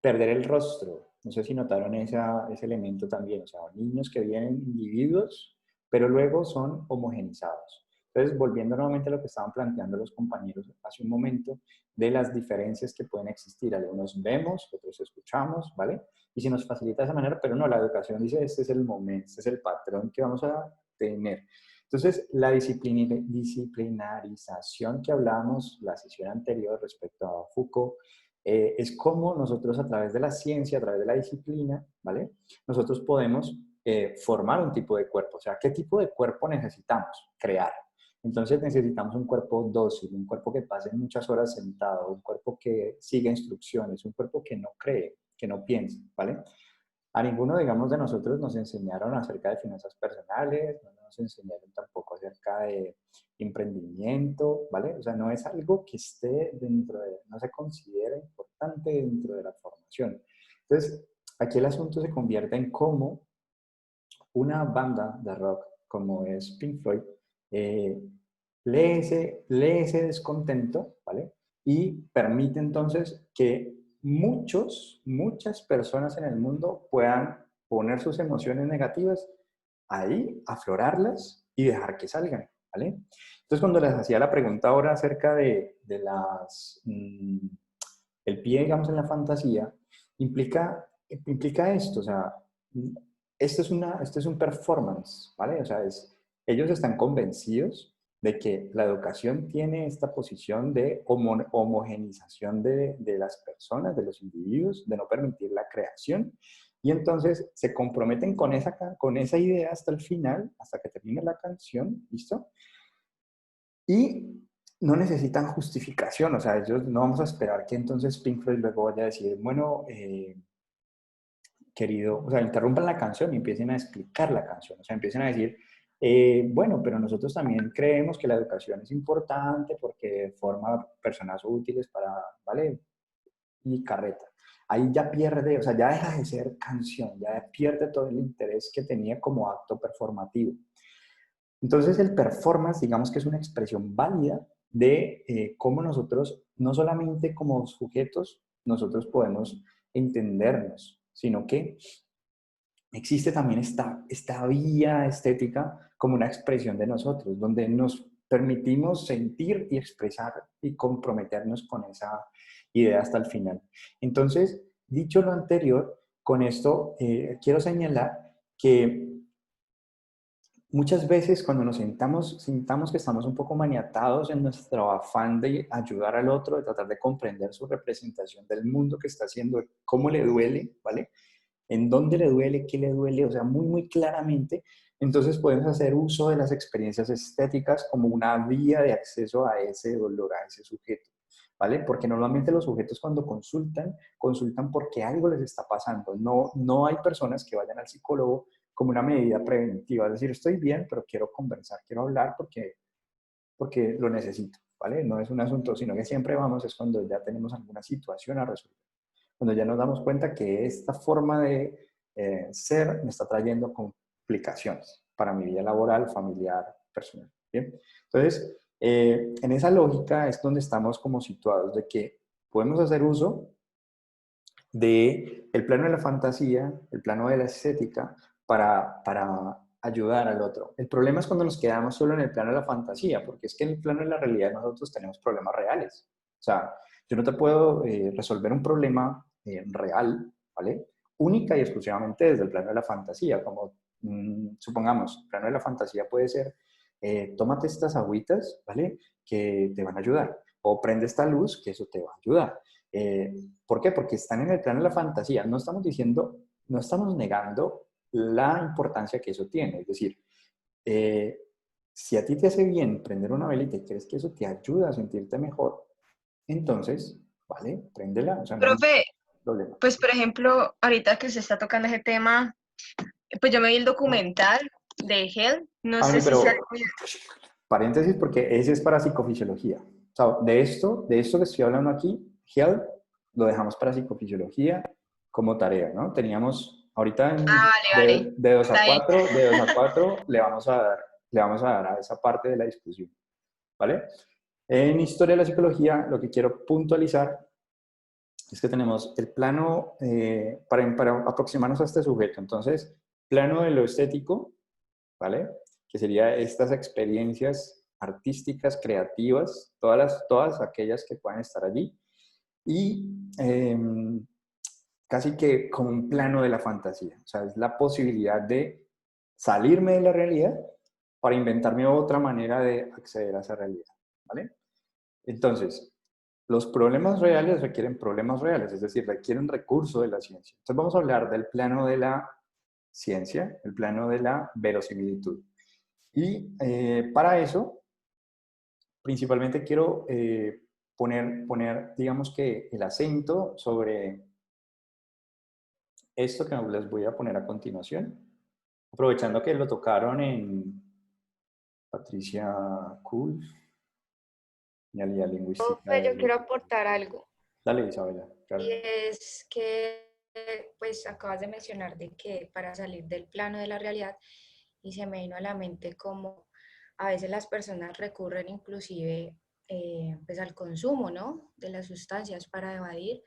Perder el rostro, no sé si notaron ese elemento también, o sea, niños que vienen individuos, pero luego son homogenizados. Entonces, volviendo nuevamente a lo que estaban planteando los compañeros hace un momento, de las diferencias que pueden existir. Algunos vemos, otros escuchamos, ¿vale? Y se nos facilita de esa manera, pero no, la educación dice, este es el momento, este es el patrón que vamos a tener. Entonces, la disciplinarización que hablábamos la sesión anterior respecto a Foucault, es como nosotros a través de la ciencia, a través de la disciplina, ¿vale? Nosotros podemos formar un tipo de cuerpo. O sea, ¿qué tipo de cuerpo necesitamos? Crear. Entonces necesitamos un cuerpo dócil, un cuerpo que pase muchas horas sentado, un cuerpo que siga instrucciones, un cuerpo que no cree, que no piensa, ¿vale? A ninguno, digamos, de nosotros nos enseñaron acerca de finanzas personales, no nos enseñaron tampoco acerca de emprendimiento, ¿vale? O sea, no es algo que esté dentro de, no se considera importante dentro de la formación. Entonces, aquí el asunto se convierte en cómo una banda de rock como es Pink Floyd lee ese descontento, ¿vale? Y permite entonces que muchas personas en el mundo puedan poner sus emociones negativas ahí, aflorarlas y dejar que salgan, ¿vale? Entonces, cuando les hacía la pregunta ahora acerca de el pie, digamos, en la fantasía, implica esto, o sea, esto es un performance, ¿vale? O sea, ellos están convencidos de que la educación tiene esta posición de homogenización de las personas, de los individuos, de no permitir la creación. Y entonces se comprometen con esa idea hasta el final, hasta que termine la canción, ¿listo? Y no necesitan justificación, o sea, ellos no vamos a esperar que entonces Pink Floyd luego vaya a decir, bueno, querido, o sea, interrumpan la canción y empiecen a explicar la canción, o sea, empiecen a decir, bueno, pero nosotros también creemos que la educación es importante porque forma personas útiles para, ¿vale? Y carreta. ahí ya pierde, o sea, ya deja de ser canción, ya pierde todo el interés que tenía como acto performativo. Entonces el performance, digamos que es una expresión válida de cómo nosotros, no solamente como sujetos, nosotros podemos entendernos, sino que existe también esta vía estética como una expresión de nosotros, donde nos permitimos sentir y expresar y comprometernos con esa idea hasta el final. Entonces, dicho lo anterior, con esto quiero señalar que muchas veces cuando nos sintamos que estamos un poco maniatados en nuestro afán de ayudar al otro, de tratar de comprender su representación del mundo que está haciendo, cómo le duele, ¿vale? En dónde le duele, qué le duele, o sea, muy, muy claramente. Entonces podemos hacer uso de las experiencias estéticas como una vía de acceso a ese dolor, a ese sujeto, ¿vale? Porque normalmente los sujetos cuando consultan porque algo les está pasando. No hay personas que vayan al psicólogo como una medida preventiva, es decir, estoy bien, pero quiero conversar, quiero hablar porque lo necesito, ¿vale? No es un asunto, sino que siempre vamos, es cuando ya tenemos alguna situación a resolver, cuando ya nos damos cuenta que esta forma de ser me está trayendo complicaciones para mi vida laboral, familiar, personal, ¿bien? Entonces, en esa lógica es donde estamos como situados, de que podemos hacer uso del plano de la fantasía, el plano de la estética, para ayudar al otro. El problema es cuando nos quedamos solo en el plano de la fantasía, porque es que en el plano de la realidad nosotros tenemos problemas reales. O sea, yo no te puedo resolver un problema real, ¿vale? Única y exclusivamente desde el plano de la fantasía, como supongamos, el plano de la fantasía puede ser, tómate estas agüitas, ¿vale? Que te van a ayudar. O prende esta luz, que eso te va a ayudar. ¿Por qué? Porque están en el plano de la fantasía. No estamos diciendo, no estamos negando la importancia que eso tiene. Es decir, si a ti te hace bien prender una velita y crees que eso te ayuda a sentirte mejor, entonces, ¿vale? Préndela. O sea, no hay Profe, problema. pues por ejemplo, ahorita que se está tocando ese tema, pues yo me vi el documental de Hell, no sé si sea... Pero paréntesis, porque ese es para psicofisiología. O sea, de esto que estoy hablando aquí, Health, lo dejamos para psicofisiología como tarea, ¿no? Teníamos ahorita Ah, vale, vale, de 2 a está bien. 4, de 2 a 4 le vamos a dar a esa parte de la discusión, ¿vale? En historia de la psicología, lo que quiero puntualizar es que tenemos el plano para aproximarnos a este sujeto. Entonces, plano de lo estético, ¿vale? Que sería estas experiencias artísticas, creativas, todas aquellas que puedan estar allí. Y casi que como un plano de la fantasía. O sea, es la posibilidad de salirme de la realidad para inventarme otra manera de acceder a esa realidad, ¿vale? Entonces, los problemas reales requieren problemas reales, es decir, requieren recurso de la ciencia. Entonces vamos a hablar del plano de la ciencia, el plano de la verosimilitud. Y para eso, principalmente quiero poner, digamos que el acento sobre esto que les voy a poner a continuación, aprovechando que lo tocaron en Patricia Cool, mi aliada lingüística Profe, yo de... quiero aportar algo. Dale, Isabela, claro. Y es que, pues, acabas de mencionar de que para salir del plano de la realidad, y se me vino a la mente como a veces las personas recurren inclusive pues al consumo, ¿no? De las sustancias para evadir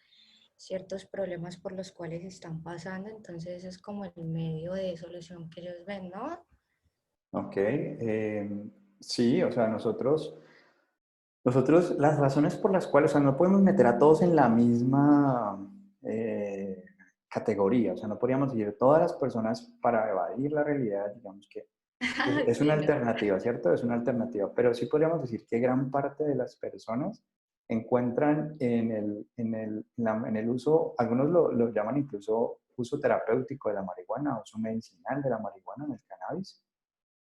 ciertos problemas por los cuales están pasando. Entonces es como el medio de solución que ellos ven, ¿no? Ok, sí, o sea, nosotros, las razones por las cuales, o sea, no podemos meter a todos en la misma categoría, o sea, no podríamos decir todas las personas para evadir la realidad, digamos que es una Sí, no. alternativa, ¿cierto? Es una alternativa, pero sí podríamos decir que gran parte de las personas encuentran en el uso, algunos lo llaman incluso uso terapéutico de la marihuana, uso medicinal de la marihuana, del cannabis,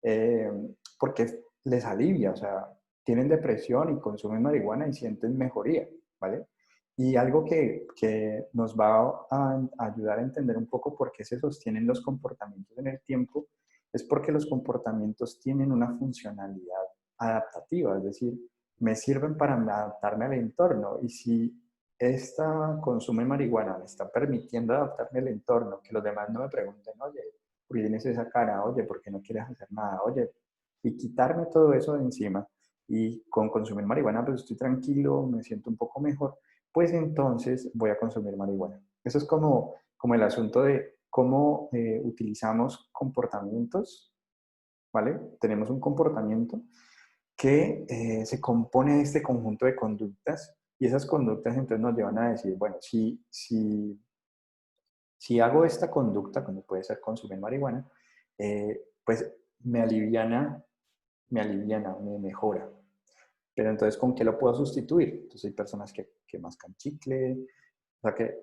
eh, porque les alivia, o sea, tienen depresión y consumen marihuana y sienten mejoría, ¿vale? Y algo que nos va a ayudar a entender un poco por qué se sostienen los comportamientos en el tiempo es porque los comportamientos tienen una funcionalidad adaptativa, es decir, me sirven para adaptarme al entorno y si esta consumo de marihuana me está permitiendo adaptarme al entorno, que los demás no me pregunten, oye, ¿por qué tienes esa cara? Oye, ¿por qué no quieres hacer nada? Oye, y quitarme todo eso de encima y con consumir marihuana pues estoy tranquilo, me siento un poco mejor, pues entonces voy a consumir marihuana. Eso es como el asunto de cómo utilizamos comportamientos, ¿vale? Tenemos un comportamiento que se compone de este conjunto de conductas y esas conductas entonces nos llevan a decir, bueno, si hago esta conducta, como puede ser consumir marihuana, pues me aliviana, me mejora. Pero entonces, ¿con qué lo puedo sustituir? Entonces hay personas que mascan chicle, o sea, que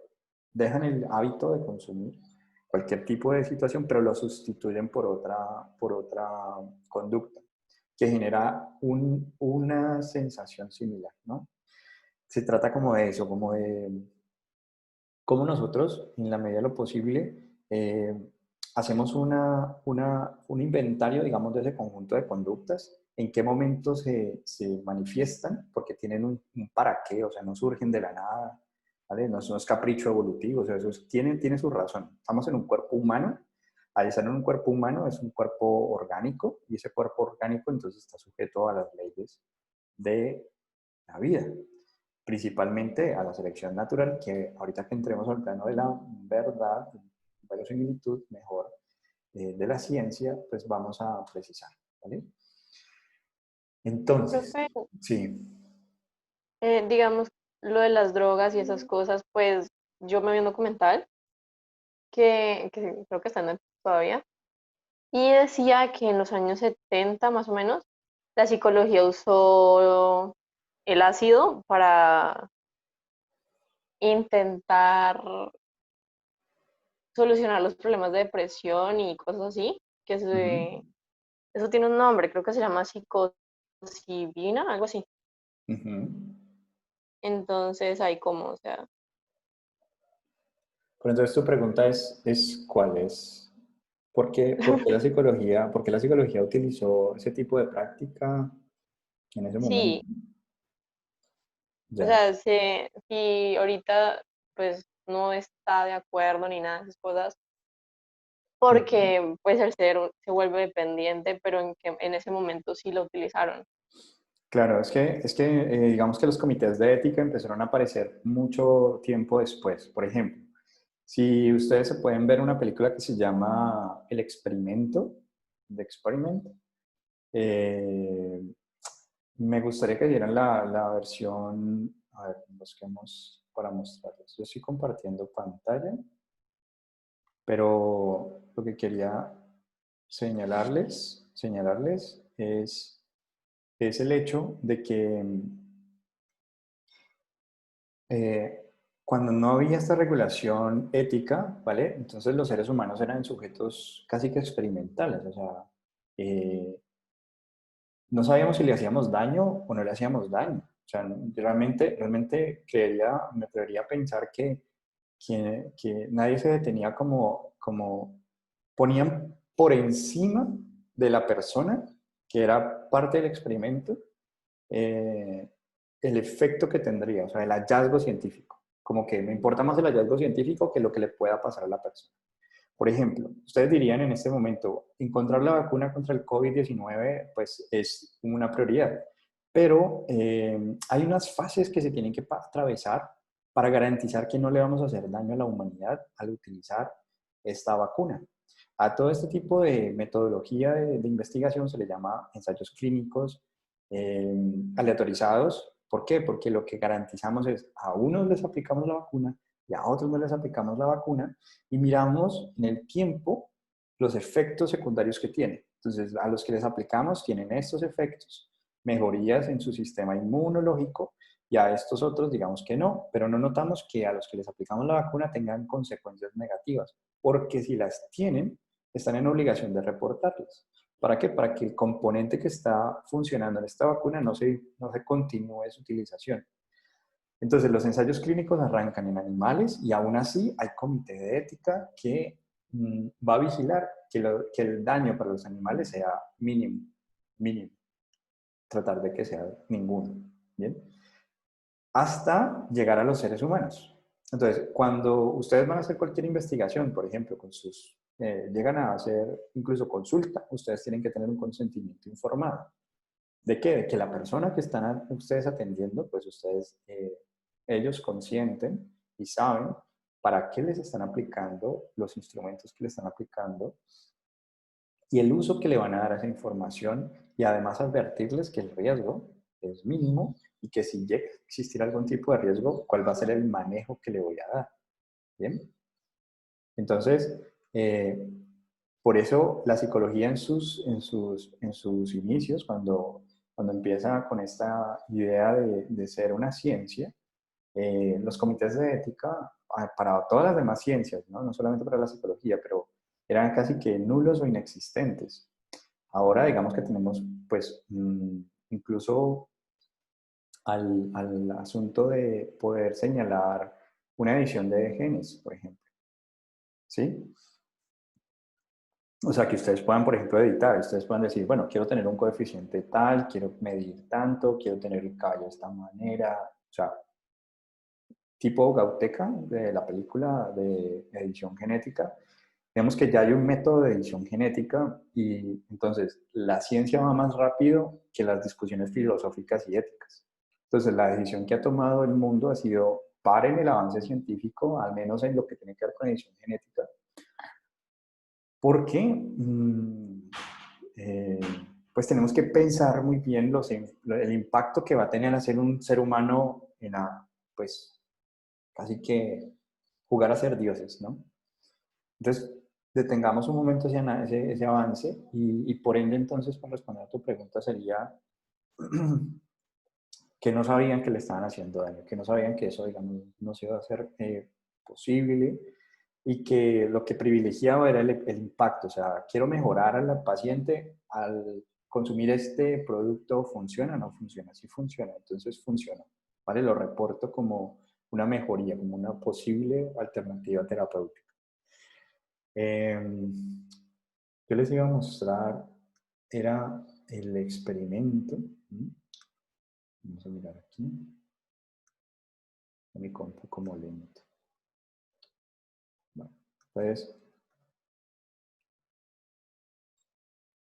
dejan el hábito de consumir cualquier tipo de situación, pero lo sustituyen por otra conducta que genera una sensación similar, ¿no? Se trata como de eso, como de cómo nosotros, en la medida de lo posible, hacemos un inventario, digamos, de ese conjunto de conductas, en qué momentos se manifiestan, porque tienen un para qué, o sea, no surgen de la nada, ¿vale? No es capricho evolutivo, o sea, tiene su razón. Estamos en un cuerpo humano, al estar en un cuerpo humano es un cuerpo orgánico, y ese cuerpo orgánico entonces está sujeto a las leyes de la vida, principalmente a la selección natural, que ahorita que entremos al plano de la verdad, verosimilitud, mejor, de la ciencia, pues vamos a precisar, ¿vale? Entonces, Profe, sí. digamos, lo de las drogas y esas cosas, pues yo me vi un documental que creo que está en Netflix todavía, y decía que en los años 70 más o menos, la psicología usó el ácido para intentar solucionar los problemas de depresión y cosas así, Uh-huh. eso tiene un nombre, creo que se llama psilocibina, algo así. Uh-huh. Entonces, ahí como, o sea, Pero entonces tu pregunta es ¿cuál es? ¿Por qué la psicología utilizó ese tipo de práctica en ese momento? sí, o Ya. sea, si ahorita pues no está de acuerdo ni nada de esas cosas, Ujú. porque pues el ser se vuelve dependiente, pero en ese momento sí lo utilizaron. Claro, es que digamos que los comités de ética empezaron a aparecer mucho tiempo después. Por ejemplo, si ustedes se pueden ver una película que se llama El Experimento, The Experiment, eh, me gustaría que dieran la versión, a ver, busquemos para mostrarles. Yo estoy compartiendo pantalla, pero lo que quería señalarles es el hecho de que eh, cuando no había esta regulación ética, ¿vale? Entonces los seres humanos eran sujetos casi que experimentales, o sea, eh, no sabíamos si le hacíamos daño o no le hacíamos daño. O sea, realmente me atrevería a pensar que nadie se detenía como ponían por encima de la persona, que era parte del experimento, eh, el efecto que tendría, o sea, el hallazgo científico. Como que me importa más el hallazgo científico que lo que le pueda pasar a la persona. Por ejemplo, ustedes dirían en este momento, encontrar la vacuna contra el COVID-19 pues es una prioridad, pero hay unas fases que se tienen que atravesar para garantizar que no le vamos a hacer daño a la humanidad al utilizar esta vacuna. A todo este tipo de metodología de investigación se le llama ensayos clínicos aleatorizados. ¿Por qué? Porque lo que garantizamos es a unos les aplicamos la vacuna y a otros no les aplicamos la vacuna y miramos en el tiempo los efectos secundarios que tiene. Entonces, a los que les aplicamos tienen estos efectos, mejorías en su sistema inmunológico, y a estos otros digamos que no, pero no notamos que a los que les aplicamos la vacuna tengan consecuencias negativas, porque si las tienen, están en obligación de reportarlas. ¿Para qué? Para que el componente que está funcionando en esta vacuna no se continúe su utilización. Entonces, los ensayos clínicos arrancan en animales y aún así hay comité de ética que va a vigilar que el daño para los animales sea mínimo, tratar de que sea ninguno, ¿bien? hasta llegar a los seres humanos. Entonces, cuando ustedes van a hacer cualquier investigación, por ejemplo, con sus, llegan a hacer incluso consulta, ustedes tienen que tener un consentimiento informado. ¿De qué? De que la persona que están ustedes atendiendo, pues ustedes, ellos consienten y saben para qué les están aplicando, los instrumentos que le están aplicando y el uso que le van a dar a esa información, y además advertirles que el riesgo es mínimo y que si llega a existir algún tipo de riesgo, cuál va a ser el manejo que le voy a dar. ¿Bien? Entonces, por eso la psicología en sus inicios, cuando empieza con esta idea de ser una ciencia, los comités de ética, para todas las demás ciencias, ¿no? Solamente para la psicología, pero eran casi que nulos o inexistentes. Ahora digamos que tenemos, pues, incluso al asunto de poder señalar una edición de genes, por ejemplo. ¿Sí? O sea, que ustedes puedan, por ejemplo, editar. Ustedes puedan decir, bueno, quiero tener un coeficiente tal, quiero medir tanto, quiero tener el cabello de esta manera. O sea, tipo Gautaca, de la película de edición genética. Digamos que ya hay un método de edición genética y entonces la ciencia va más rápido que las discusiones filosóficas y éticas. Entonces la decisión que ha tomado el mundo ha sido paren el avance científico, al menos en lo que tiene que ver con edición genética, porque pues tenemos que pensar muy bien el impacto que va a tener hacer un ser humano en pues casi que jugar a ser dioses, ¿no? Entonces, detengamos un momento ese avance y por ende entonces para responder a tu pregunta sería que no sabían que le estaban haciendo daño, que no sabían que eso, digamos, no se iba a hacer posible y que lo que privilegiaba era el impacto. O sea, quiero mejorar al paciente al consumir este producto, ¿funciona o no funciona? Sí funciona, entonces funciona. ¿Vale? Lo reporto como una mejoría, como una posible alternativa terapéutica. Yo les iba a mostrar, era el experimento. Vamos a mirar aquí. Mi compu como lento. Bueno, pues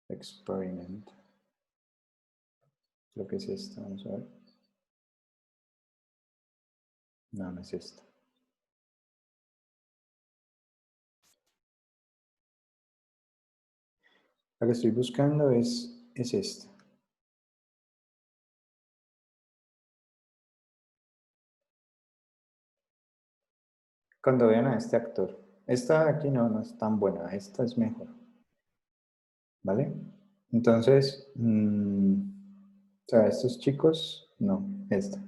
experiment. Creo que es esta, vamos a ver. No, no es esta. La que estoy buscando es esta. Cuando vean a este actor. Esta de aquí no es tan buena, esta es mejor. ¿Vale? Entonces, o sea, estos chicos, no, esta.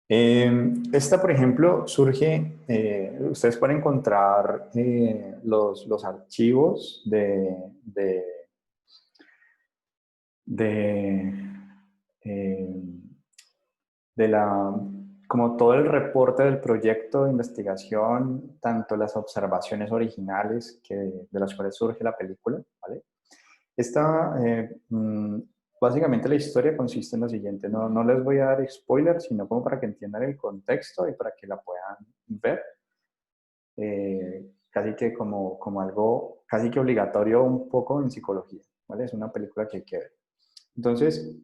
Esta, por ejemplo, surge, ustedes pueden encontrar los archivos como todo el reporte del proyecto de investigación, tanto las observaciones originales de las cuales surge la película, ¿vale? Básicamente la historia consiste en lo siguiente, no les voy a dar spoilers, sino como para que entiendan el contexto y para que la puedan ver. Casi que como algo casi que obligatorio un poco en psicología, ¿vale? Es una película que hay que ver. Entonces,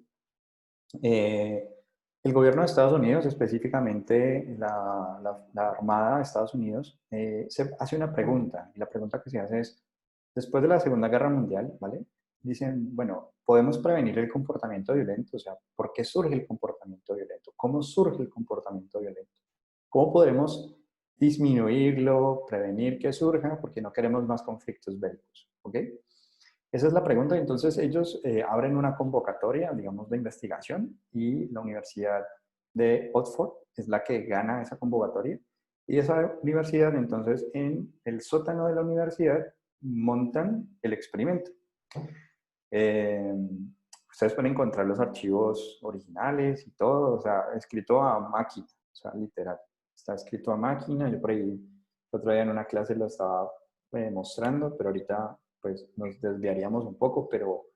el gobierno de Estados Unidos, específicamente la Armada de Estados Unidos, se hace una pregunta, y la pregunta que se hace es, después de la Segunda Guerra Mundial, ¿vale? Dicen, bueno, ¿podemos prevenir el comportamiento violento? O sea, ¿por qué surge el comportamiento violento? ¿Cómo surge el comportamiento violento? ¿Cómo podremos disminuirlo, prevenir que surja? Porque no queremos más conflictos bélicos, ¿ok? Esa es la pregunta. Entonces ellos abren una convocatoria, digamos, de investigación y la Universidad de Oxford es la que gana esa convocatoria. Y esa universidad, entonces, en el sótano de la universidad montan el experimento. Ustedes pueden encontrar los archivos originales y todo, o sea, escrito a máquina, o sea, literal. Está escrito a máquina. Yo por ahí el otro día en una clase lo estaba mostrando, pero ahorita pues nos desviaríamos un poco, pero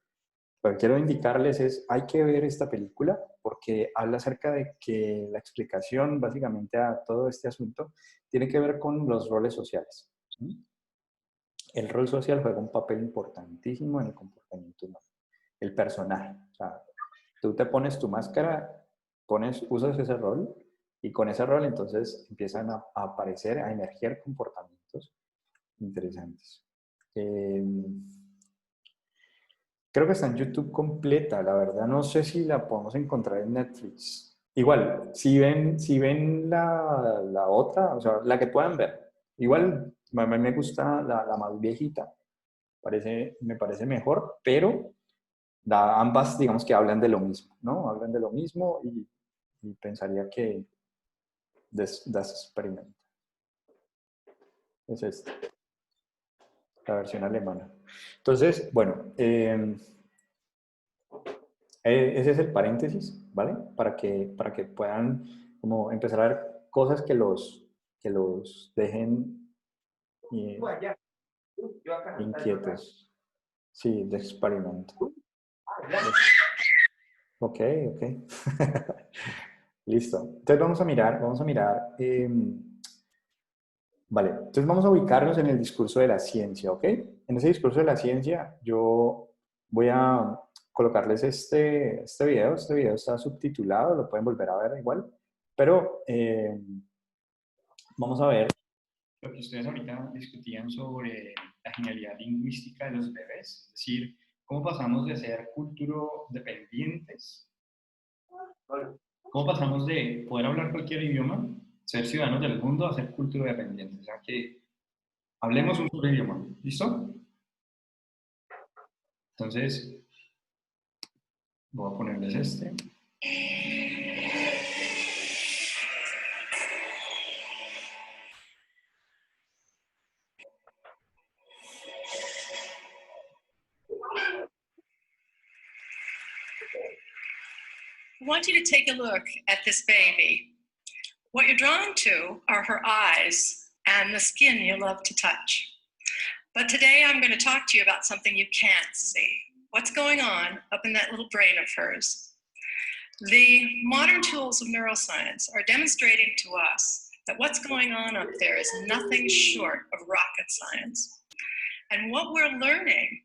lo que quiero indicarles es, hay que ver esta película. ¿Por porque habla acerca de que la explicación básicamente a todo este asunto tiene que ver con los roles sociales. ¿Sí? El rol social juega un papel importantísimo en el comportamiento humano. El personaje. O sea, tú te pones tu máscara, usas ese rol, y con ese rol entonces empiezan a aparecer, a emerger comportamientos interesantes. Creo que está en YouTube completa, la verdad. No sé si la podemos encontrar en Netflix. Igual, si ven la otra, o sea, la que puedan ver. Igual, a mí me gusta la más viejita. Me parece mejor, pero ambas, digamos que hablan de lo mismo, ¿no? Hablan de lo mismo y pensaría que das experimento. Es esta, la versión alemana. Entonces, bueno, ese es el paréntesis, ¿vale? Para que puedan como empezar a ver cosas que los dejen inquietos. Sí, de experimento. Ok. Listo. Entonces vamos a mirar, vale, entonces vamos a ubicarnos en el discurso de la ciencia, ¿ok? En ese discurso de la ciencia yo voy a colocarles este video. Este video está subtitulado, lo pueden volver a ver igual, pero vamos a ver lo que ustedes ahorita discutían sobre la genialidad lingüística de los bebés, es decir, cómo pasamos de ser culturo-dependientes, cómo pasamos de poder hablar cualquier idioma, ser ciudadanos del mundo, a ser culturo-dependientes. O sea que hablemos un solo idioma, ¿listo? Entonces, voy a ponerles este. I want you to take a look at this baby. What you're drawn to are her eyes and the skin you love to touch. But today I'm going to talk to you about something you can't see. What's going on up in that little brain of hers? The modern tools of neuroscience are demonstrating to us that what's going on up there is nothing short of rocket science. And what we're learning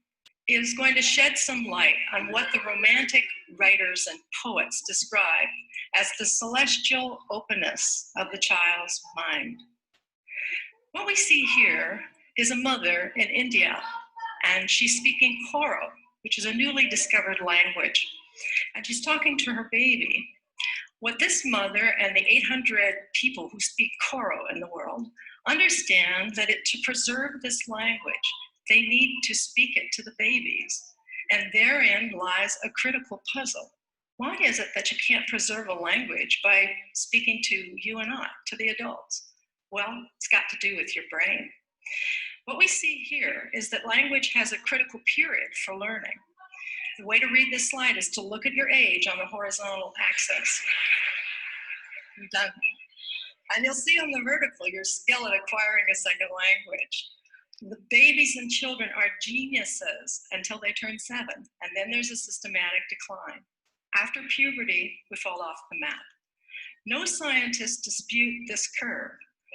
is going to shed some light on what the romantic writers and poets describe as the celestial openness of the child's mind. What we see here is a mother in India, and she's speaking Koro, which is a newly discovered language, and she's talking to her baby. What this mother and the 800 people who speak Koro in the world understand that to preserve this language, they need to speak it to the babies, and therein lies a critical puzzle. Why is it that you can't preserve a language by speaking to you and I, to the adults? Well, it's got to do with your brain. What we see here is that language has a critical period for learning. The way to read this slide is to look at your age on the horizontal axis. I'm done. And you'll see on the vertical your skill at acquiring a second language. The babies and children are geniuses until they turn 7, and then there's a systematic decline. After puberty, we fall off the map. No scientists dispute this curve,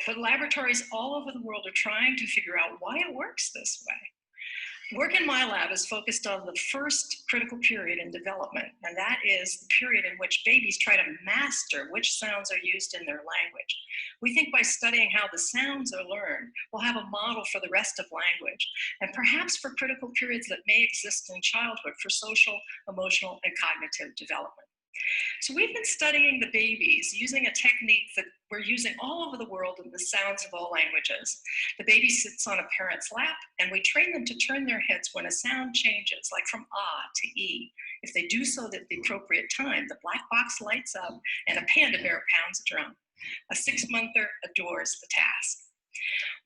but laboratories all over the world are trying to figure out why it works this way. Work in my lab is focused on the first critical period in development, and that is the period in which babies try to master which sounds are used in their language. We think by studying how the sounds are learned, we'll have a model for the rest of language, and perhaps for critical periods that may exist in childhood for social, emotional, and cognitive development. So we've been studying the babies using a technique that we're using all over the world in the sounds of all languages. The baby sits on a parent's lap, and we train them to turn their heads when a sound changes, like from ah to e. If they do so at the appropriate time, the black box lights up and a panda bear pounds a drum. A 6-monther adores the task.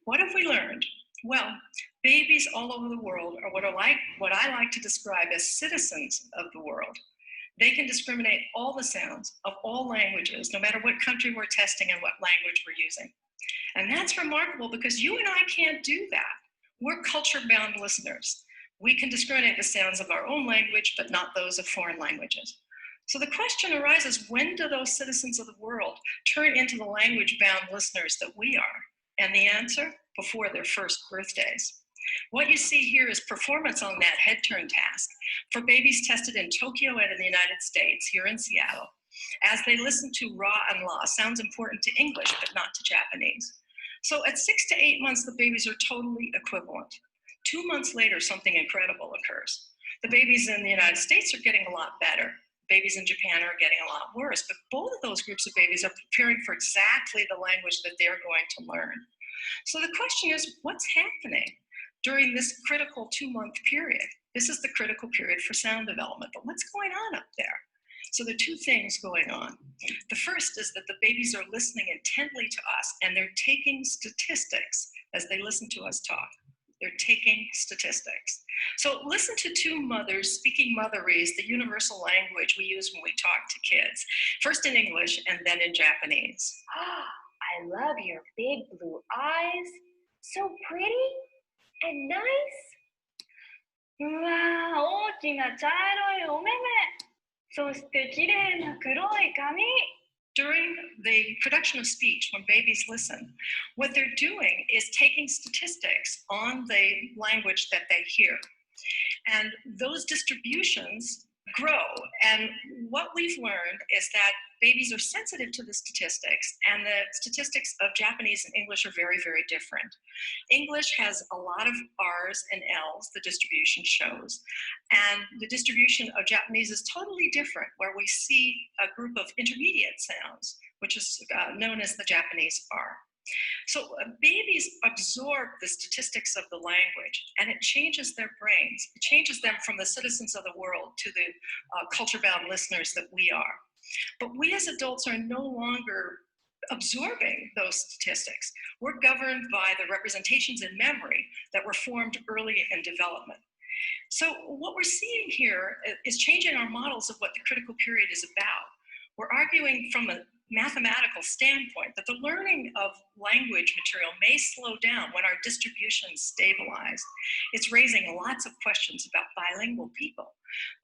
What have we learned? Well, babies all over the world are what I like to describe as citizens of the world. They can discriminate all the sounds of all languages, no matter what country we're testing and what language we're using. And that's remarkable because you and I can't do that. We're culture-bound listeners. We can discriminate the sounds of our own language, but not those of foreign languages. So the question arises, when do those citizens of the world turn into the language-bound listeners that we are? And the answer, before their first birthdays. What you see here is performance on that head turn task for babies tested in Tokyo and in the United States, here in Seattle, as they listen to Ra and La, sounds important to English, but not to Japanese. So at 6 to 8 months, the babies are totally equivalent. 2 months later, something incredible occurs. The babies in the United States are getting a lot better. Babies in Japan are getting a lot worse, but both of those groups of babies are preparing for exactly the language that they're going to learn. So the question is, what's happening during this critical 2-month period? This is the critical period for sound development, but what's going on up there? So there are 2 things going on. The first is that the babies are listening intently to us, and they're taking statistics as they listen to us talk. They're taking statistics. So listen to 2 mothers speaking Motherese, the universal language we use when we talk to kids. First in English and then in Japanese. I love your big blue eyes. So pretty and nice. うわ、大きな茶色いお目目。そして綺麗な黒い髪。During the production of speech, when babies listen, what they're doing is taking statistics on the language that they hear. And those distributions grow. And what we've learned is that babies are sensitive to the statistics, and the statistics of Japanese and English are very, very different. English has a lot of R's and L's, the distribution shows, and the distribution of Japanese is totally different, where we see a group of intermediate sounds, which is known as the Japanese R. So babies absorb the statistics of the language, and it changes their brains. It changes them from the citizens of the world to the culture-bound listeners that we are. But we as adults are no longer absorbing those statistics. We're governed by the representations in memory that were formed early in development. So what we're seeing here is changing our models of what the critical period is about. We're arguing from a mathematical standpoint that the learning of language material may slow down when our distribution is stabilized. It's raising lots of questions about bilingual people.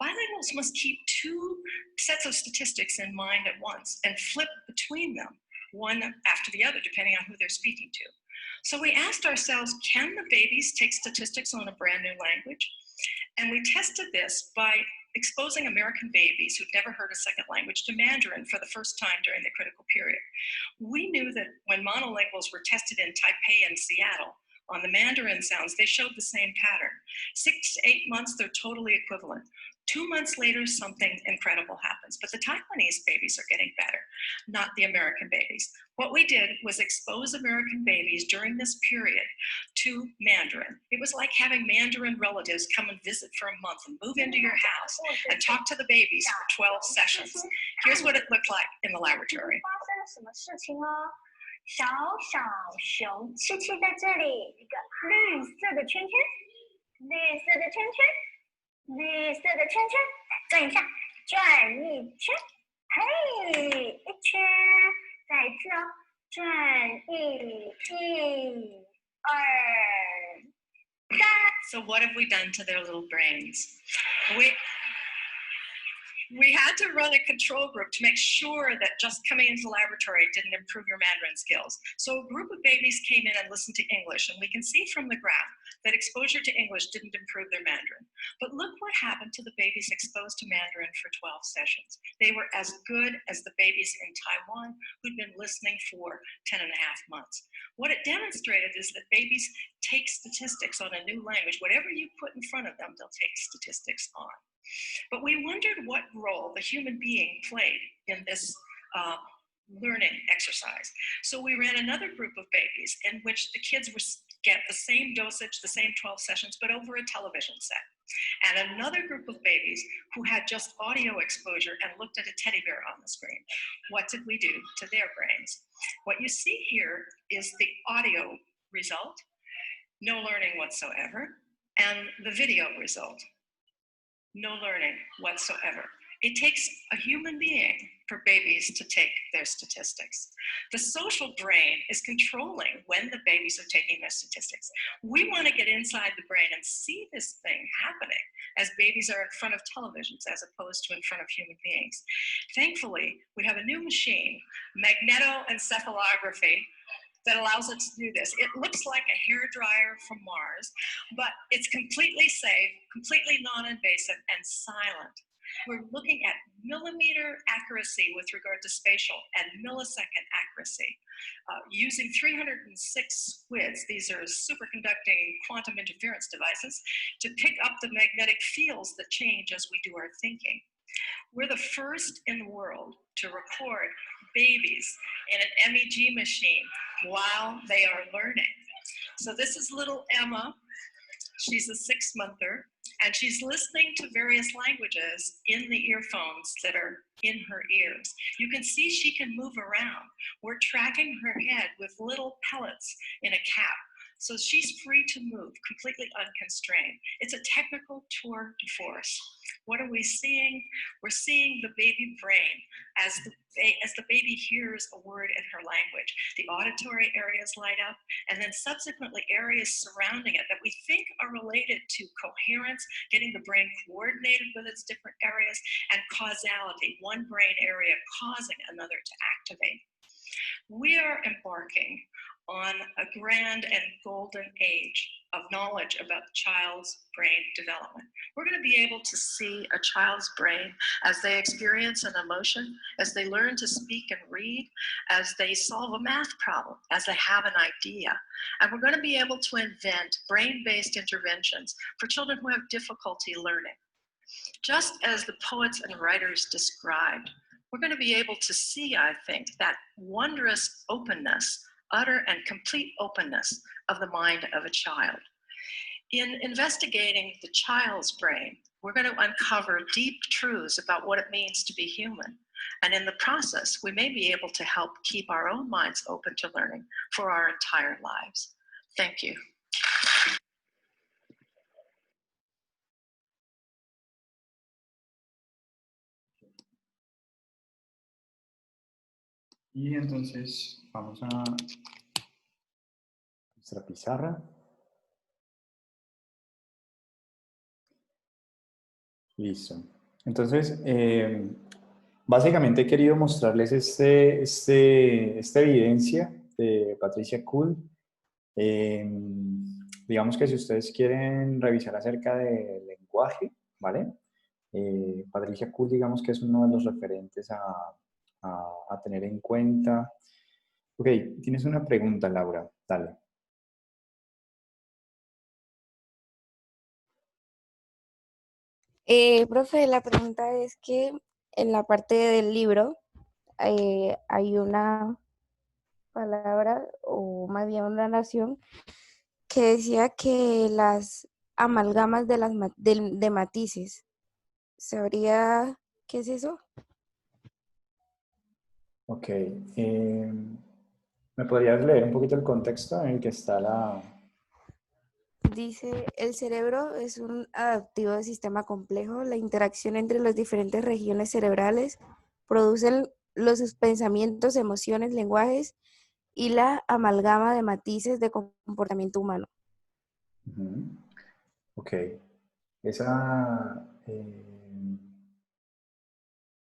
Bilinguals must keep 2 sets of statistics in mind at once and flip between them, one after the other, depending on who they're speaking to. So we asked ourselves, can the babies take statistics on a brand new language? And we tested this by exposing American babies who'd never heard a second language to Mandarin for the first time during the critical period. We knew that when monolinguals were tested in Taipei and Seattle on the Mandarin sounds, they showed the same pattern. 6 to 8 months, they're totally equivalent. 2 months later, something incredible happens. But the Taiwanese babies are getting better, not the American babies. What we did was expose American babies during this period to Mandarin. It was like having Mandarin relatives come and visit for a month and move into your house and talk to the babies for 12 sessions. Here's what it looked like in the laboratory. 小小熊七七在这里，一个绿色的圈圈，绿色的圈圈，绿色的圈圈，转一下，转一圈，嘿，一圈，再一次哦，转一二三。So what have we done to their little brains? We had to run a control group to make sure that just coming into the laboratory didn't improve your Mandarin skills. So a group of babies came in and listened to English, and we can see from the graph that exposure to English didn't improve their Mandarin. But look what happened to the babies exposed to Mandarin for 12 sessions. They were as good as the babies in Taiwan who'd been listening for 10 and a half months. What it demonstrated is that babies take statistics on a new language. Whatever you put in front of them, they'll take statistics on. But we wondered what role the human being played in this learning exercise. So we ran another group of babies in which the kids would get the same dosage, the same 12 sessions, but over a television set. And another group of babies who had just audio exposure and looked at a teddy bear on the screen. What did we do to their brains? What you see here is the audio result, no learning whatsoever, and the video result. No learning whatsoever. It takes a human being for babies to take their statistics. The social brain is controlling when the babies are taking their statistics. We want to get inside the brain and see this thing happening as babies are in front of televisions as opposed to in front of human beings. Thankfully, we have a new machine, magnetoencephalography, that allows us to do this. It looks like a hairdryer from Mars, but it's completely safe, completely non-invasive, and silent. We're looking at millimeter accuracy with regard to spatial and millisecond accuracy. Using 306 squids, these are superconducting quantum interference devices, to pick up the magnetic fields that change as we do our thinking. We're the first in the world to record babies in an MEG machine while they are learning. So this is little Emma. She's a 6-monther, and she's listening to various languages in the earphones that are in her ears. You can see she can move around. We're tracking her head with little pellets in a cap, so she's free to move, completely unconstrained. It's a technical tour de force. What are we seeing? We're seeing the baby brain as the baby hears a word in her language. The auditory areas light up, and then subsequently areas surrounding it that we think are related to coherence, getting the brain coordinated with its different areas, and causality, one brain area causing another to activate. We are embarking on a grand and golden age of knowledge about the child's brain development. We're going to be able to see a child's brain as they experience an emotion, as they learn to speak and read, as they solve a math problem, as they have an idea. And we're going to be able to invent brain-based interventions for children who have difficulty learning. Just as the poets and writers described, we're going to be able to see, I think, that wondrous openness, utter and complete openness of the mind of a child. In investigating the child's brain, we're going to uncover deep truths about what it means to be human. And in the process, we may be able to help keep our own minds open to learning for our entire lives. Thank you. Y entonces vamos a nuestra pizarra. Listo. Entonces, básicamente he querido mostrarles esta evidencia de Patricia Kuhl. Digamos que si ustedes quieren revisar acerca del lenguaje, ¿vale? Patricia Kuhl, digamos que es uno de los referentes a tener en cuenta. Ok, tienes una pregunta, Laura. Dale. Profe, la pregunta es que en la parte del libro hay una palabra, o más bien una oración, que decía que las amalgamas de matices. ¿Sabría qué es eso? Ok. ¿Me podrías leer un poquito el contexto en el que está la... Dice, el cerebro es un adaptivo de sistema complejo. La interacción entre las diferentes regiones cerebrales producen los pensamientos, emociones, lenguajes y la amalgama de matices de comportamiento humano. Ok. Esa...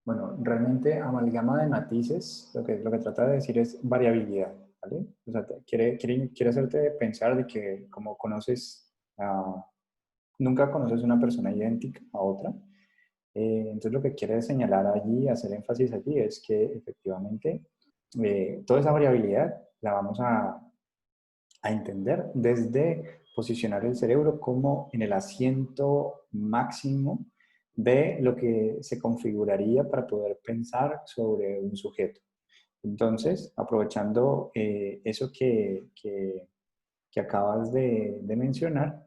bueno, realmente amalgama de matices, lo que trata de decir es variabilidad, ¿vale? O sea, quiere hacerte pensar de que como conoces, nunca conoces una persona idéntica a otra. Entonces lo que quiere señalar allí, hacer énfasis allí, es que efectivamente toda esa variabilidad la vamos a entender desde posicionar el cerebro como en el asiento máximo de lo que se configuraría para poder pensar sobre un sujeto. Entonces, aprovechando eso que acabas de mencionar,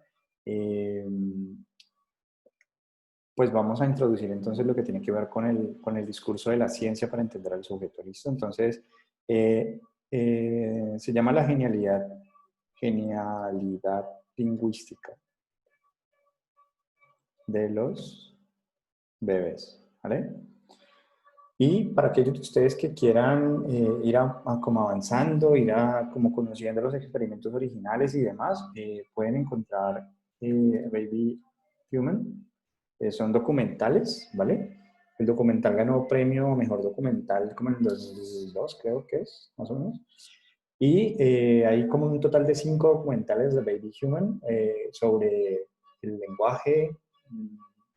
pues vamos a introducir entonces lo que tiene que ver con el discurso de la ciencia para entender al sujeto. ¿Listo? Entonces, se llama la genialidad lingüística de los bebés. ¿vale? Y para aquellos de ustedes que quieran ir como avanzando, ir como conociendo los experimentos originales y demás, pueden encontrar Baby Human. Son documentales, ¿vale? El documental ganó premio a Mejor Documental como en el 2002, creo que es, más o menos. Y hay como un total de 5 documentales de Baby Human sobre el lenguaje,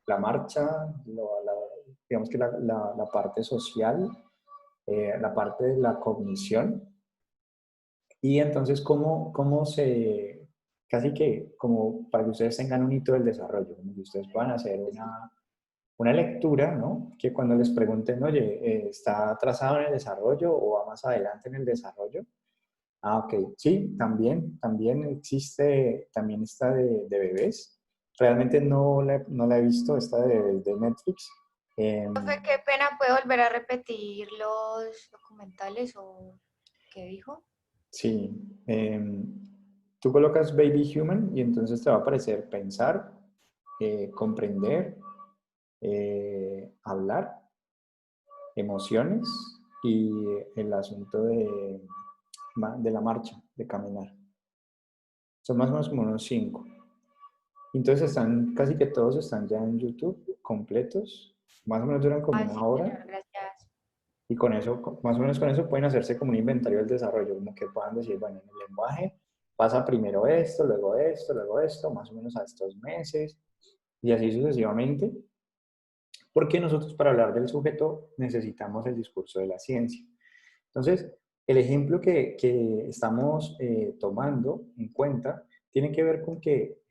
la marcha, digamos que la parte social, la parte de la cognición. Y entonces, ¿cómo se, casi que como para que ustedes tengan un hito del desarrollo, como que ustedes puedan hacer una lectura, ¿no? Que cuando les pregunten, oye, ¿está atrasado en el desarrollo o va más adelante en el desarrollo? Ah, ok. Sí, también existe, también está de bebés. Realmente no la he visto, esta de bebés de Netflix. Profe, qué pena, ¿puede volver a repetir los documentales o qué dijo? Sí. Tú colocas Baby Human y entonces te va a aparecer pensar, comprender, hablar, emociones y el asunto de la marcha, de caminar. Son más o menos como unos 5. Entonces casi que todos están ya en YouTube, completos. Más o menos duran como Ah, una sí, hora. señor, gracias. Y con eso, más o menos con eso pueden hacerse como un inventario del desarrollo, como que puedan decir, bueno, en el lenguaje pasa primero esto, luego esto, más o menos a estos meses, y así sucesivamente. Porque nosotros para hablar del sujeto necesitamos el discurso de la ciencia. Entonces, el ejemplo que estamos tomando en cuenta tiene que ver con que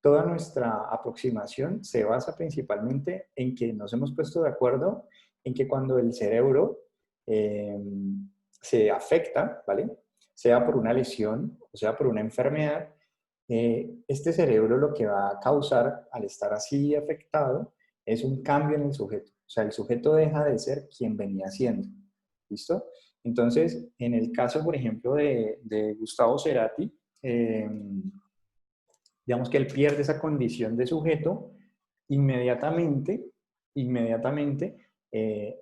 toda nuestra aproximación se basa principalmente en que nos hemos puesto de acuerdo en que cuando el cerebro se afecta, ¿vale? Sea por una lesión o sea por una enfermedad, este cerebro lo que va a causar al estar así afectado es un cambio en el sujeto. O sea, el sujeto deja de ser quien venía siendo. ¿Listo? Entonces, en el caso, por ejemplo, de Gustavo Cerati, digamos que él pierde esa condición de sujeto, inmediatamente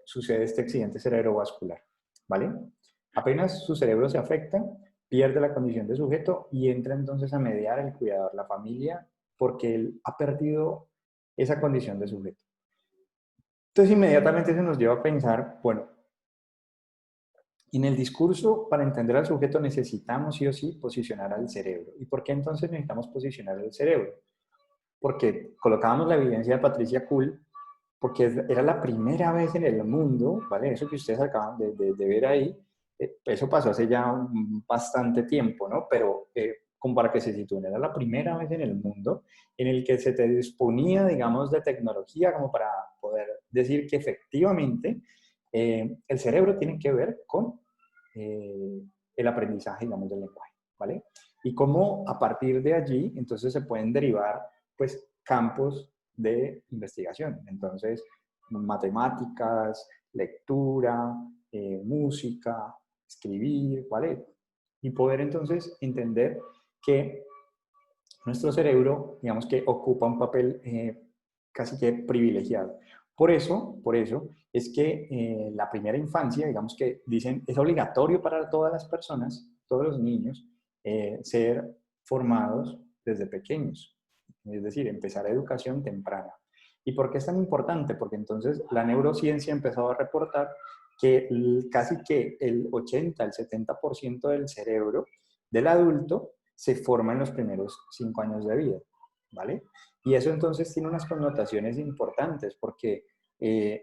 sucede este accidente cerebrovascular, ¿vale? Apenas su cerebro se afecta, pierde la condición de sujeto y entra entonces a mediar el cuidador, la familia, porque él ha perdido esa condición de sujeto. Entonces, inmediatamente se nos lleva a pensar, bueno, en el discurso, para entender al sujeto, necesitamos sí o sí posicionar al cerebro. ¿Y por qué entonces necesitamos posicionar al cerebro? Porque colocábamos la evidencia de Patricia Kuhl, porque era la primera vez en el mundo, ¿vale? Eso que ustedes acaban de ver ahí, eso pasó hace ya bastante tiempo, ¿no? Pero como para que se sitúen, era la primera vez en el mundo en el que se te disponía, digamos, de tecnología como para poder decir que efectivamente el cerebro tiene que ver con el aprendizaje, digamos, del lenguaje, ¿vale? Y cómo a partir de allí, entonces se pueden derivar, pues, campos de investigación. Entonces, matemáticas, lectura, música, escribir, ¿vale? Y poder entonces entender que nuestro cerebro, digamos que ocupa un papel casi que privilegiado. Por eso es que la primera infancia, digamos que dicen, es obligatorio para todas las personas, todos los niños, ser formados desde pequeños. Es decir, empezar educación temprana. ¿Y por qué es tan importante? Porque entonces la neurociencia ha empezado a reportar que casi que el 80, el 70% del cerebro del adulto se forma en los primeros 5 años de vida, ¿vale? Y eso entonces tiene unas connotaciones importantes porque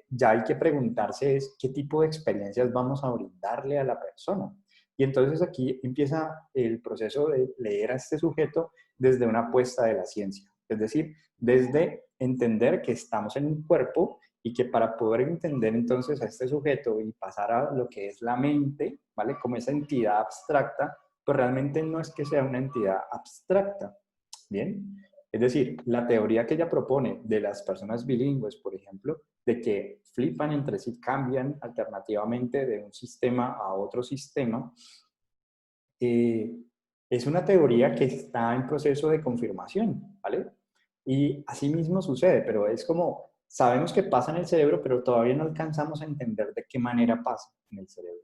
ya hay que preguntarse es qué tipo de experiencias vamos a brindarle a la persona. Y entonces aquí empieza el proceso de leer a este sujeto desde una apuesta de la ciencia, es decir, desde entender que estamos en un cuerpo y que para poder entender entonces a este sujeto y pasar a lo que es la mente, ¿vale? Como esa entidad abstracta, pues realmente no es que sea una entidad abstracta, ¿bien? Es decir, la teoría que ella propone de las personas bilingües, por ejemplo, de que flipan entre sí, cambian alternativamente de un sistema a otro sistema, es una teoría que está en proceso de confirmación, ¿vale? Y así mismo sucede, pero es como sabemos que pasa en el cerebro, pero todavía no alcanzamos a entender de qué manera pasa en el cerebro.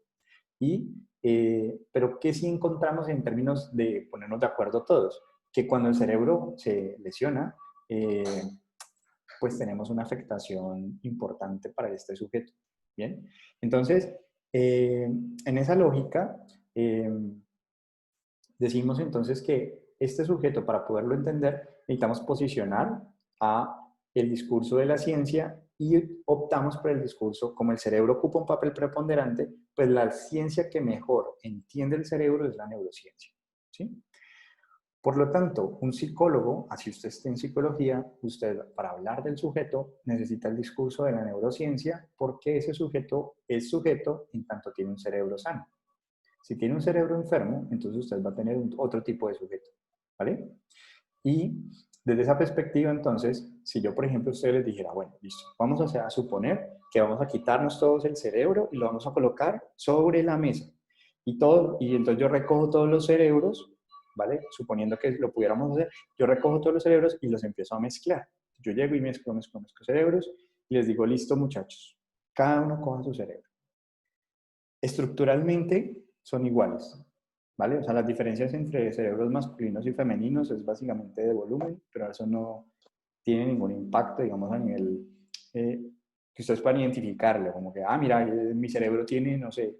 Pero ¿qué sí encontramos en términos de ponernos de acuerdo todos? Que cuando el cerebro se lesiona, pues tenemos una afectación importante para este sujeto. ¿Bien? Entonces, en esa lógica, decimos entonces que este sujeto, para poderlo entender, necesitamos posicionar a el discurso de la ciencia y optamos por el discurso, como el cerebro ocupa un papel preponderante, pues la ciencia que mejor entiende el cerebro es la neurociencia. ¿Sí? Por lo tanto, un psicólogo, así usted esté en psicología, usted para hablar del sujeto necesita el discurso de la neurociencia porque ese sujeto es sujeto en tanto tiene un cerebro sano. Si tiene un cerebro enfermo, entonces usted va a tener otro tipo de sujeto, ¿vale? Y desde esa perspectiva, entonces, si yo, por ejemplo, a ustedes les dijera, bueno, listo, vamos a suponer que vamos a quitarnos todos el cerebro y lo vamos a colocar sobre la mesa. Y entonces yo recojo todos los cerebros, ¿vale? Suponiendo que lo pudiéramos hacer, yo recojo todos los cerebros y los empiezo a mezclar. Yo llego y mezclo cerebros y les digo, listo, muchachos, cada uno coja su cerebro. Estructuralmente son iguales, ¿vale? O sea, las diferencias entre cerebros masculinos y femeninos es básicamente de volumen, pero eso no tiene ningún impacto, digamos, a nivel que ustedes puedan identificarlo, como que, mira, mi cerebro tiene, no sé,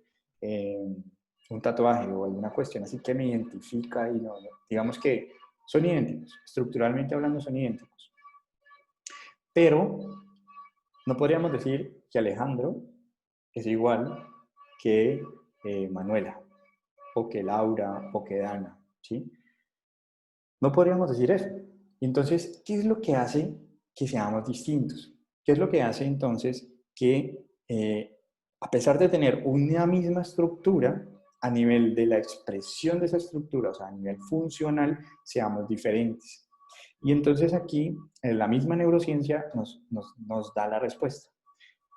un tatuaje o alguna cuestión así que me identifica y no, digamos que son idénticos, estructuralmente hablando son idénticos. Pero no podríamos decir que Alejandro es igual que Manuela, o que Laura, o que Dana, ¿sí? No podríamos decir eso. Entonces, ¿qué es lo que hace que seamos distintos? ¿Qué es lo que hace entonces que, a pesar de tener una misma estructura, a nivel de la expresión de esa estructura, o sea, a nivel funcional, seamos diferentes? Y entonces aquí, la misma neurociencia nos da la respuesta.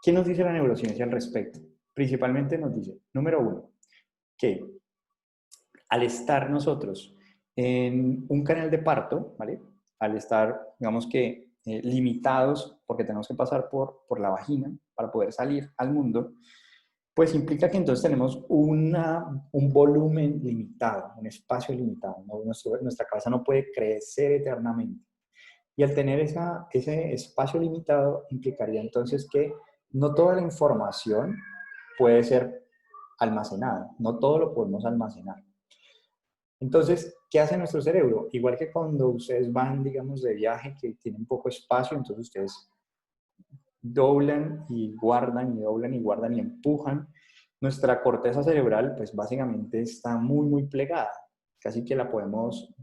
¿Qué nos dice la neurociencia al respecto? Principalmente nos dice, número uno, que al estar nosotros en un canal de parto, ¿vale? Al estar, digamos que, limitados, porque tenemos que pasar por la vagina para poder salir al mundo, pues implica que entonces tenemos un volumen limitado, un espacio limitado, ¿no? Nuestra cabeza no puede crecer eternamente. Y al tener ese espacio limitado, implicaría entonces que no toda la información puede ser almacenada, no todo lo podemos almacenar. Entonces, ¿qué hace nuestro cerebro? Igual que cuando ustedes van, digamos, de viaje, que tienen poco espacio, entonces ustedes doblan y guardan, y doblan y guardan y empujan. Nuestra corteza cerebral, pues básicamente está muy, muy plegada. Casi que la podemos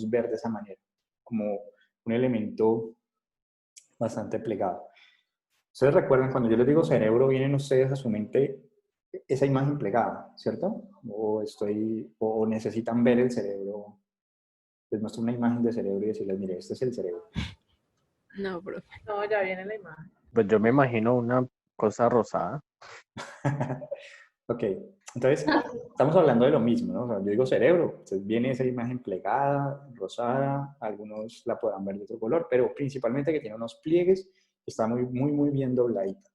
ver de esa manera, como un elemento bastante plegado. Ustedes recuerdan, cuando yo les digo cerebro, vienen ustedes a su mente esa imagen plegada, ¿cierto? O necesitan ver el cerebro. Les muestro una imagen de cerebro y decirles, mire, este es el cerebro. No, profe. No, ya viene la imagen. Pues yo me imagino una cosa rosada. Ok, entonces estamos hablando de lo mismo, ¿no? O sea, yo digo cerebro, entonces viene esa imagen plegada, rosada, algunos la podrán ver de otro color, pero principalmente que tiene unos pliegues, está muy, muy, muy bien dobladita.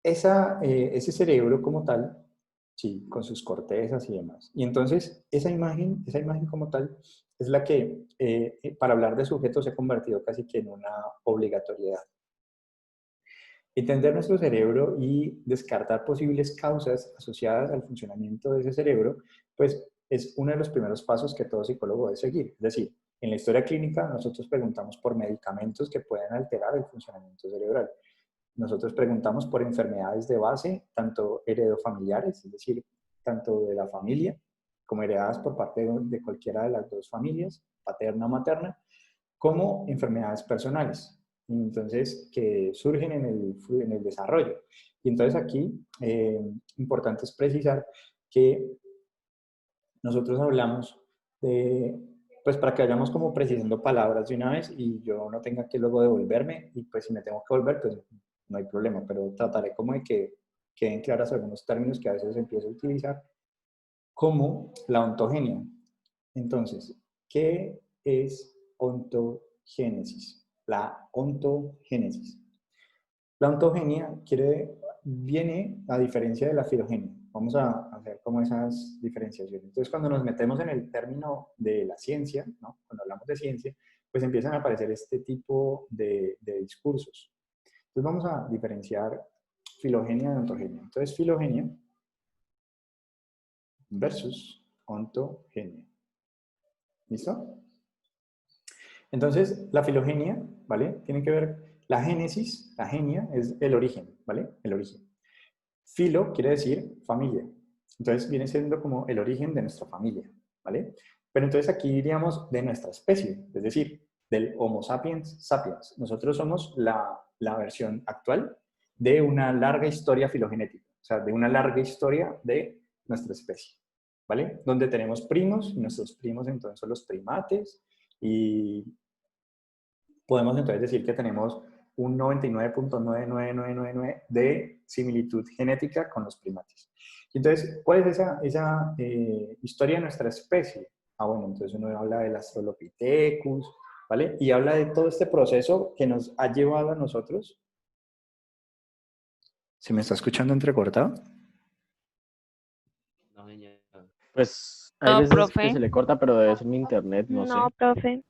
Ese cerebro como tal, sí, con sus cortezas y demás. Y entonces esa imagen como tal es la que para hablar de sujeto se ha convertido casi que en una obligatoriedad. Entender nuestro cerebro y descartar posibles causas asociadas al funcionamiento de ese cerebro, pues es uno de los primeros pasos que todo psicólogo debe seguir. Es decir, en la historia clínica nosotros preguntamos por medicamentos que pueden alterar el funcionamiento cerebral. Nosotros preguntamos por enfermedades de base, tanto heredofamiliares, es decir, tanto de la familia, como heredadas por parte de cualquiera de las dos familias, paterna o materna, como enfermedades personales, entonces, que surgen en el desarrollo. Y entonces aquí, importante es precisar que nosotros hablamos de, pues para que vayamos como precisando palabras de una vez y yo no tenga que luego devolverme, y pues si me tengo que volver, pues no hay problema, pero trataré como de que queden claras algunos términos que a veces empiezo a utilizar, como la ontogenia. Entonces, ¿qué es ontogénesis? la ontogénesis. La ontogenia viene a diferencia de la filogenia. Vamos a hacer como esas diferenciaciones. Entonces, cuando nos metemos en el término de la ciencia, ¿no? Cuando hablamos de ciencia, pues empiezan a aparecer este tipo de discursos. Entonces, vamos a diferenciar filogenia de ontogenia. Entonces, filogenia versus ontogenia. ¿Listo? Entonces, la filogenia, ¿vale? Tiene que ver, la génesis, la genia, es el origen, ¿vale? El origen. Filo quiere decir familia. Entonces, viene siendo como el origen de nuestra familia, ¿vale? Pero entonces aquí diríamos de nuestra especie, es decir, del Homo sapiens sapiens. Nosotros somos la versión actual de una larga historia filogenética, o sea, de una larga historia de nuestra especie, ¿vale? Donde tenemos primos, y nuestros primos entonces son los primates, y podemos entonces decir que tenemos un 99.99999 de similitud genética con los primates. Entonces, ¿cuál es esa historia de nuestra especie? Ah, bueno, entonces uno habla del Australopithecus, ¿vale? Y habla de todo este proceso que nos ha llevado a nosotros. ¿Se me está escuchando entrecortado? No, señor. Pues hay No, veces que profe. se le corta, pero debe ser mi internet, no sé. No, profe.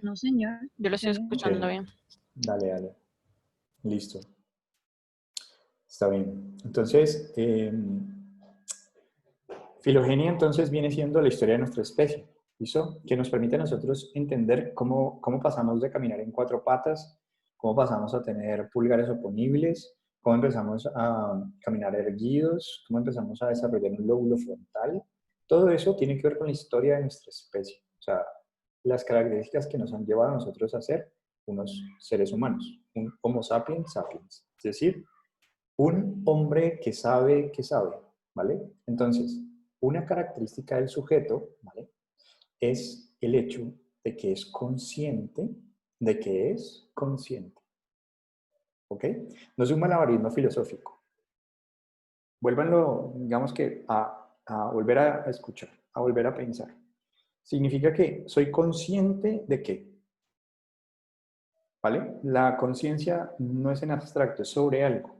No, señor. Yo lo estoy escuchando Ok. bien. Dale. Listo. Está bien. Entonces, filogenia entonces viene siendo la historia de nuestra especie, ¿listo? Que nos permite a nosotros entender cómo pasamos de caminar en cuatro patas, cómo pasamos a tener pulgares oponibles, cómo empezamos a caminar erguidos, cómo empezamos a desarrollar un lóbulo frontal. Todo eso tiene que ver con la historia de nuestra especie, o sea, las características que nos han llevado a nosotros a ser unos seres humanos, un Homo sapiens sapiens, es decir, un hombre que sabe, ¿vale? Entonces, una característica del sujeto, ¿vale? Es el hecho de que es consciente, ¿ok? No es un malabarismo filosófico. Vuélvanlo, digamos que a volver a escuchar, a volver a pensar. Significa que soy consciente de qué, ¿vale? La conciencia no es en abstracto, es sobre algo.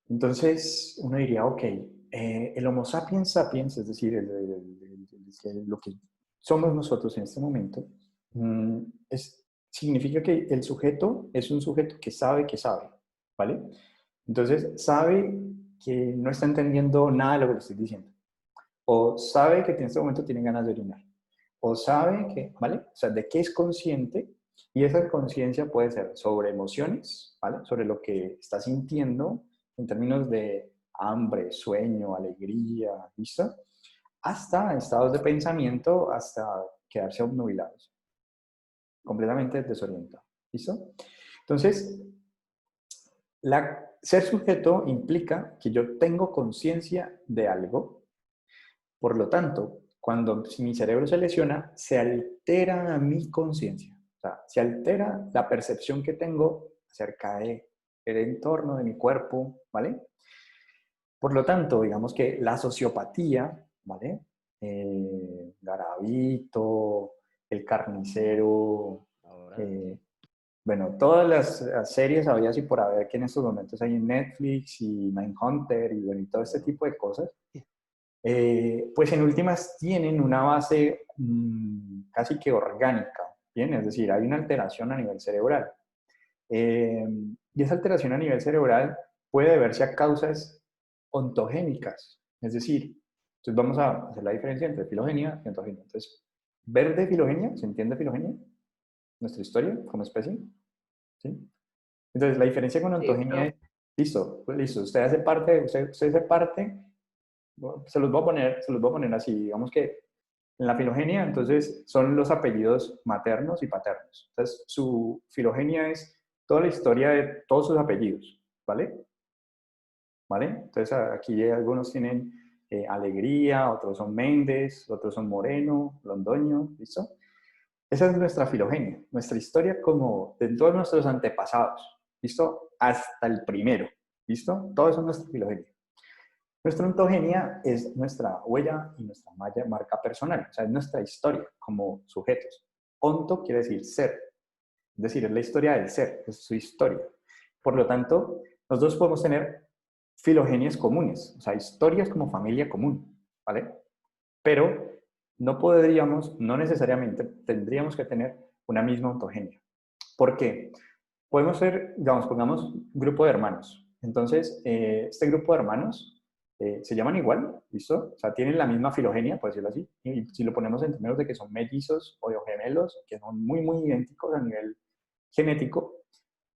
Entonces, uno diría, ok, el Homo sapiens sapiens, es decir, lo que somos nosotros en este momento, significa que el sujeto es un sujeto que sabe, ¿vale? Entonces, sabe que no está entendiendo nada de lo que le estoy diciendo. O sabe que en este momento tiene ganas de orinar. O sabe que, ¿vale? O sea, de qué es consciente. Y esa conciencia puede ser sobre emociones, ¿vale? Sobre lo que está sintiendo en términos de hambre, sueño, alegría, ¿listo? Hasta estados de pensamiento, hasta quedarse obnubilados. Completamente desorientados, ¿listo? Entonces, ser sujeto implica que yo tengo conciencia de algo. Por lo tanto, cuando mi cerebro se lesiona, se altera mi conciencia. O sea, se altera la percepción que tengo acerca del entorno de mi cuerpo, ¿vale? Por lo tanto, digamos que la sociopatía, ¿vale? Garavito, el carnicero, bueno, todas las series había así por haber que en estos momentos hay en Netflix y Mindhunter y, bueno, y todo este tipo de cosas. Pues en últimas tienen una base casi que orgánica, ¿bien? Es decir, hay una alteración a nivel cerebral. Y esa alteración a nivel cerebral puede deberse a causas ontogénicas, es decir, entonces vamos a hacer la diferencia entre filogenia y ontogenia. Entonces, ¿verde filogenia? ¿Se entiende filogenia? Nuestra historia como especie, ¿sí? Entonces, la diferencia con ontogenia es, listo, usted hace parte, se los voy a poner así, digamos que en la filogenia, entonces, son los apellidos maternos y paternos. Entonces, su filogenia es toda la historia de todos sus apellidos, ¿vale? ¿Vale? Entonces, aquí algunos tienen Alegría, otros son Méndez, otros son Moreno, Londoño, ¿listo? Esa es nuestra filogenia, nuestra historia como de todos nuestros antepasados, ¿listo? Hasta el primero, ¿listo? Todo eso es nuestra filogenia. Nuestra ontogenia es nuestra huella y nuestra marca personal, o sea, es nuestra historia como sujetos. Onto quiere decir ser. Es decir, es la historia del ser, es su historia. Por lo tanto, nosotros podemos tener filogenias comunes, o sea, historias como familia común, ¿vale? Pero no podríamos, no necesariamente tendríamos que tener una misma ontogenia. ¿Por qué? Podemos ser, digamos, pongamos un grupo de hermanos. Entonces, este grupo de hermanos se llaman igual, ¿listo? O sea, tienen la misma filogenia, por decirlo así. Y si lo ponemos en términos de que son mellizos o gemelos, que son muy, muy idénticos a nivel genético,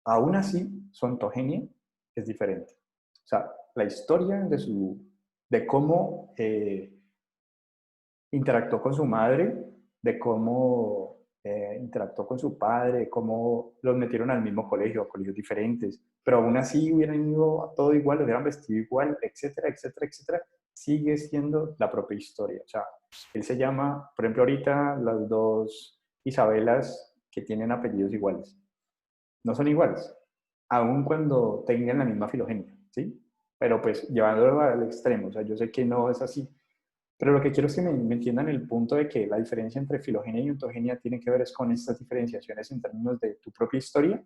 aún así su ontogenia es diferente. O sea, la historia de cómo interactuó con su madre, de cómo interactuó con su padre, de cómo los metieron al mismo colegio, a colegios diferentes, pero aún así hubieran ido a todo igual, hubieran vestido igual, etcétera, etcétera, etcétera, sigue siendo la propia historia. O sea, él se llama, por ejemplo, ahorita las dos Isabelas que tienen apellidos iguales, no son iguales, aun cuando tengan la misma filogenia, ¿sí? Pero pues llevándolo al extremo, o sea, yo sé que no es así, pero lo que quiero es que me entiendan el punto de que la diferencia entre filogenia y ontogenia tiene que ver es con estas diferenciaciones en términos de tu propia historia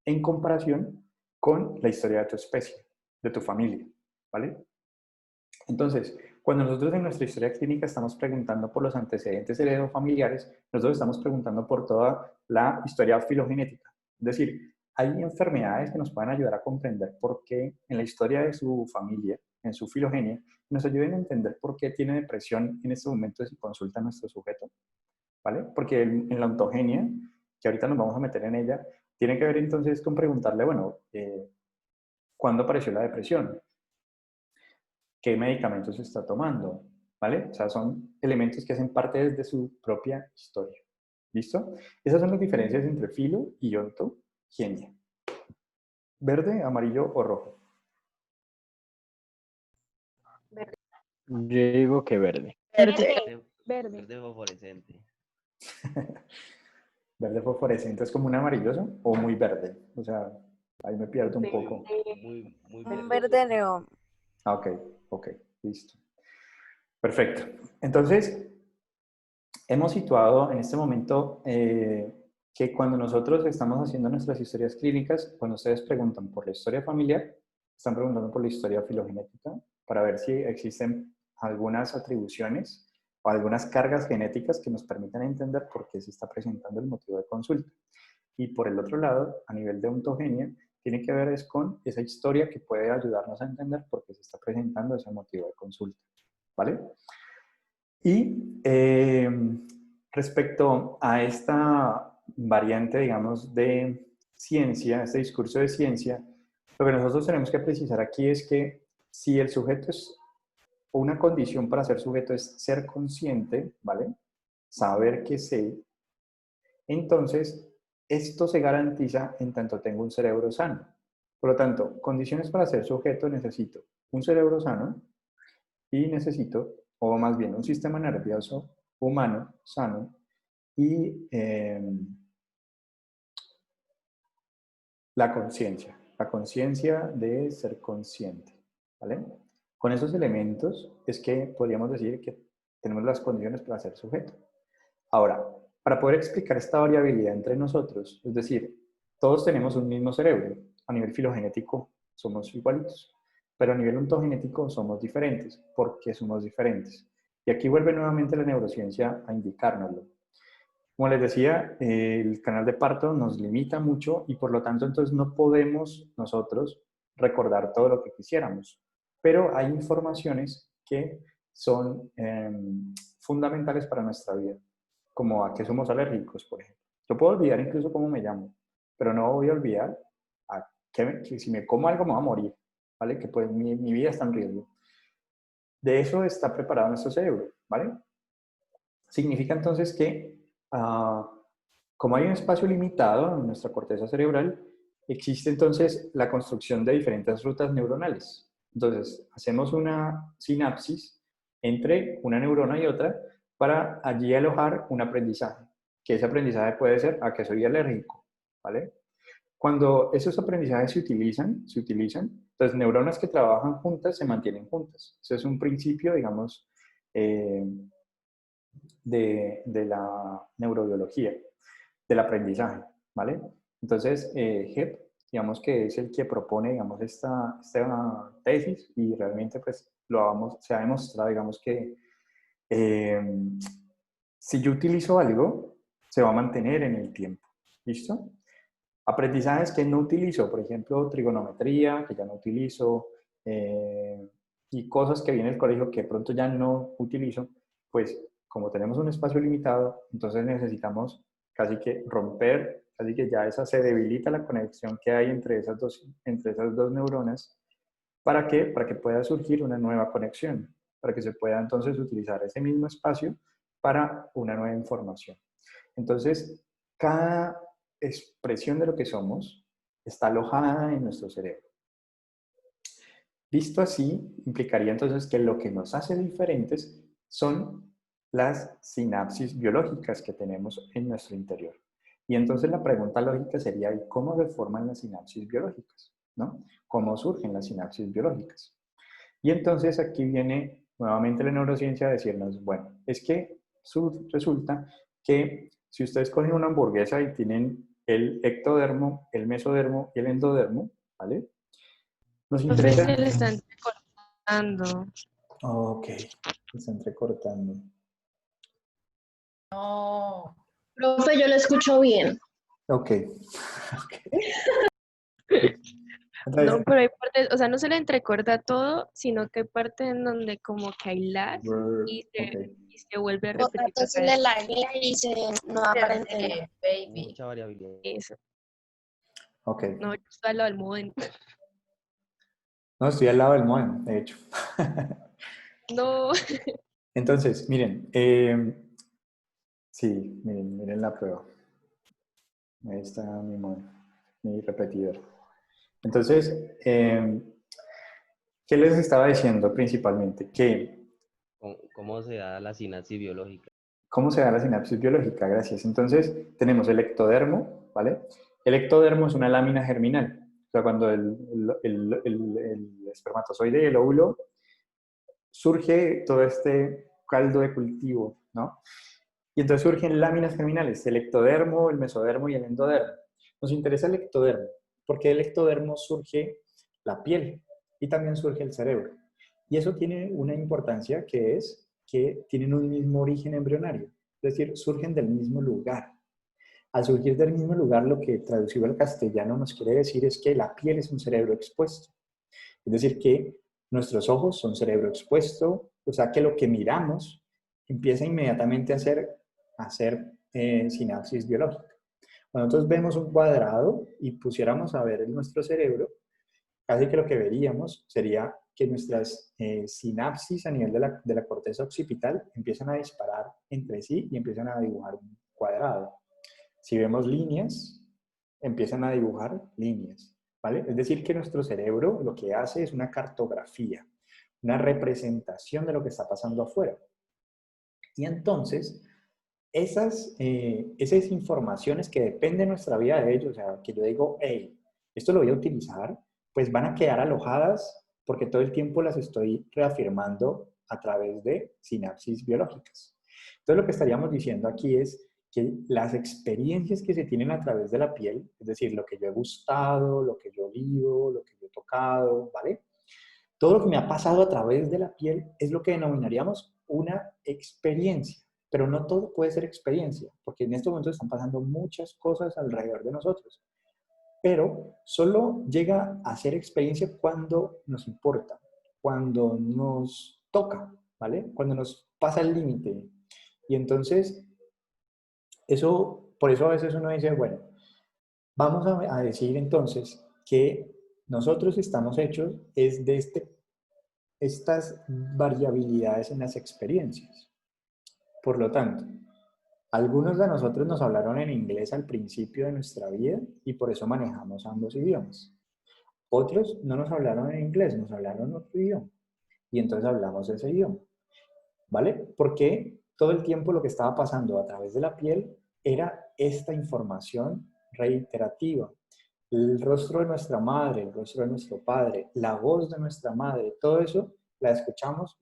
en comparación con la historia de tu especie, de tu familia, ¿vale? Entonces, cuando nosotros en nuestra historia clínica estamos preguntando por los antecedentes heredofamiliares, nosotros estamos preguntando por toda la historia filogenética. Es decir, hay enfermedades que nos pueden ayudar a comprender por qué en la historia de su familia, en su filogenia, nos ayuden a entender por qué tiene depresión en este momento de su consulta a nuestro sujeto, ¿vale? Porque en la ontogenia, que ahorita nos vamos a meter en ella, tiene que ver entonces con preguntarle, bueno, ¿cuándo apareció la depresión? ¿Qué medicamentos está tomando? ¿Vale? O sea, son elementos que hacen parte de su propia historia. ¿Listo? Esas son las diferencias entre filo y ontogenia. ¿Verde, amarillo o rojo? Yo digo que verde. Verde fosforescente. Verde fosforescente es como un amarilloso o muy verde. O sea, ahí me pierdo un poco. Un verde neón. Ah, ok, listo. Perfecto. Entonces, hemos situado en este momento que cuando nosotros estamos haciendo nuestras historias clínicas, cuando ustedes preguntan por la historia familiar, están preguntando por la historia filogenética para ver si existen algunas atribuciones o algunas cargas genéticas que nos permitan entender por qué se está presentando el motivo de consulta. Y por el otro lado, a nivel de ontogenia, tiene que ver es con esa historia que puede ayudarnos a entender por qué se está presentando ese motivo de consulta. ¿Vale? Y respecto a esta variante, digamos, de ciencia, este discurso de ciencia, lo que nosotros tenemos que precisar aquí es que si el sujeto es, una condición para ser sujeto es ser consciente, ¿vale? Saber que sé, entonces esto se garantiza en tanto tengo un cerebro sano. Por lo tanto, condiciones para ser sujeto necesito un cerebro sano y necesito, o más bien un sistema nervioso humano sano y la conciencia de ser consciente, ¿vale? Con esos elementos es que podríamos decir que tenemos las condiciones para ser sujeto. Ahora, para poder explicar esta variabilidad entre nosotros, es decir, todos tenemos un mismo cerebro, a nivel filogenético somos igualitos, pero a nivel ontogenético somos diferentes. ¿Por qué somos diferentes? Y aquí vuelve nuevamente la neurociencia a indicárnoslo. Como les decía, el canal de parto nos limita mucho y por lo tanto entonces no podemos nosotros recordar todo lo que quisiéramos. Pero hay informaciones que son fundamentales para nuestra vida, como a qué somos alérgicos, por ejemplo. Yo puedo olvidar incluso cómo me llamo, pero no voy a olvidar que si me como algo me voy a morir, ¿vale? Que pues mi vida está en riesgo. De eso está preparado nuestro cerebro, ¿vale? Significa entonces que como hay un espacio limitado en nuestra corteza cerebral, existe entonces la construcción de diferentes rutas neuronales. Entonces, hacemos una sinapsis entre una neurona y otra para allí alojar un aprendizaje, que ese aprendizaje puede ser a que soy alérgico, ¿vale? Cuando esos aprendizajes se utilizan, entonces neuronas que trabajan juntas se mantienen juntas. Eso es un principio, digamos, de la neurobiología, del aprendizaje, ¿vale? Entonces, Hebb, digamos que es el que propone, digamos, esta tesis y realmente, pues, se ha demostrado, digamos, que si yo utilizo algo, se va a mantener en el tiempo. ¿Listo? Aprendizajes que no utilizo, por ejemplo, trigonometría, que ya no utilizo, y cosas que viene del colegio que de pronto ya no utilizo, pues como tenemos un espacio limitado, entonces necesitamos casi que romper, casi que ya se debilita la conexión que hay entre esas dos neuronas. ¿Para qué? Para que pueda surgir una nueva conexión, para que se pueda entonces utilizar ese mismo espacio para una nueva información. Entonces, cada expresión de lo que somos está alojada en nuestro cerebro. Visto así, implicaría entonces que lo que nos hace diferentes son las sinapsis biológicas que tenemos en nuestro interior. Y entonces la pregunta lógica sería, ¿y cómo se forman las sinapsis biológicas? ¿No? ¿Cómo surgen las sinapsis biológicas? Y entonces aquí viene nuevamente la neurociencia a decirnos, bueno, es que resulta que si ustedes cogen una hamburguesa y tienen el ectodermo, el mesodermo y el endodermo, ¿vale? Nos interesa... Se le está entrecortando. Ok, se está entrecortando. No. Profe, yo lo escucho bien. Ok. No, pero hay partes, o sea, no se le entrecorta todo, sino que hay partes en donde como que hay lag y se vuelve a repetir. Se le laguea y no aparece. Baby. Mucha variabilidad. Eso. Ok. No, yo estoy al lado del modem. No, estoy al lado del modem, de hecho. No. Entonces, miren, sí, miren la prueba. Ahí está mi modem, mi repetidor. Entonces, ¿qué les estaba diciendo principalmente? Que ¿Cómo se da la sinapsis biológica? ¿Cómo se da la sinapsis biológica? Gracias. Entonces, tenemos el ectodermo, ¿vale? El ectodermo es una lámina germinal. O sea, cuando el espermatozoide y el óvulo surge todo este caldo de cultivo, ¿no? Y entonces surgen láminas germinales, el ectodermo, el mesodermo y el endodermo. Nos interesa el ectodermo, porque del ectodermo surge la piel y también surge el cerebro. Y eso tiene una importancia que es que tienen un mismo origen embrionario, es decir, surgen del mismo lugar. Al surgir del mismo lugar, lo que traducido al castellano nos quiere decir es que la piel es un cerebro expuesto. Es decir, que nuestros ojos son cerebro expuesto, o sea que lo que miramos empieza inmediatamente a hacer sinapsis biológica. Cuando nosotros vemos un cuadrado y pusiéramos a ver en nuestro cerebro, casi que lo que veríamos sería que nuestras sinapsis a nivel de la corteza occipital empiezan a disparar entre sí y empiezan a dibujar un cuadrado. Si vemos líneas, empiezan a dibujar líneas, ¿vale? Es decir, que nuestro cerebro lo que hace es una cartografía, una representación de lo que está pasando afuera. Y entonces, esas informaciones que dependen de nuestra vida de ellos, o sea, que yo digo, hey, esto lo voy a utilizar, pues van a quedar alojadas porque todo el tiempo las estoy reafirmando a través de sinapsis biológicas. Entonces, lo que estaríamos diciendo aquí es que las experiencias que se tienen a través de la piel, es decir, lo que yo he gustado, lo que yo he olido, lo que yo he tocado, ¿vale? Todo lo que me ha pasado a través de la piel es lo que denominaríamos una experiencia. Pero no todo puede ser experiencia, porque en estos momentos están pasando muchas cosas alrededor de nosotros. Pero solo llega a ser experiencia cuando nos importa, cuando nos toca, ¿vale? Cuando nos pasa el límite. Y entonces, por eso a veces uno dice, bueno, vamos a decir entonces que nosotros estamos hechos es de estas variabilidades en las experiencias. Por lo tanto, algunos de nosotros nos hablaron en inglés al principio de nuestra vida y por eso manejamos ambos idiomas. Otros no nos hablaron en inglés, nos hablaron otro idioma y entonces hablamos ese idioma. ¿Vale? Porque todo el tiempo lo que estaba pasando a través de la piel era esta información reiterativa. El rostro de nuestra madre, el rostro de nuestro padre, la voz de nuestra madre, todo eso la escuchamos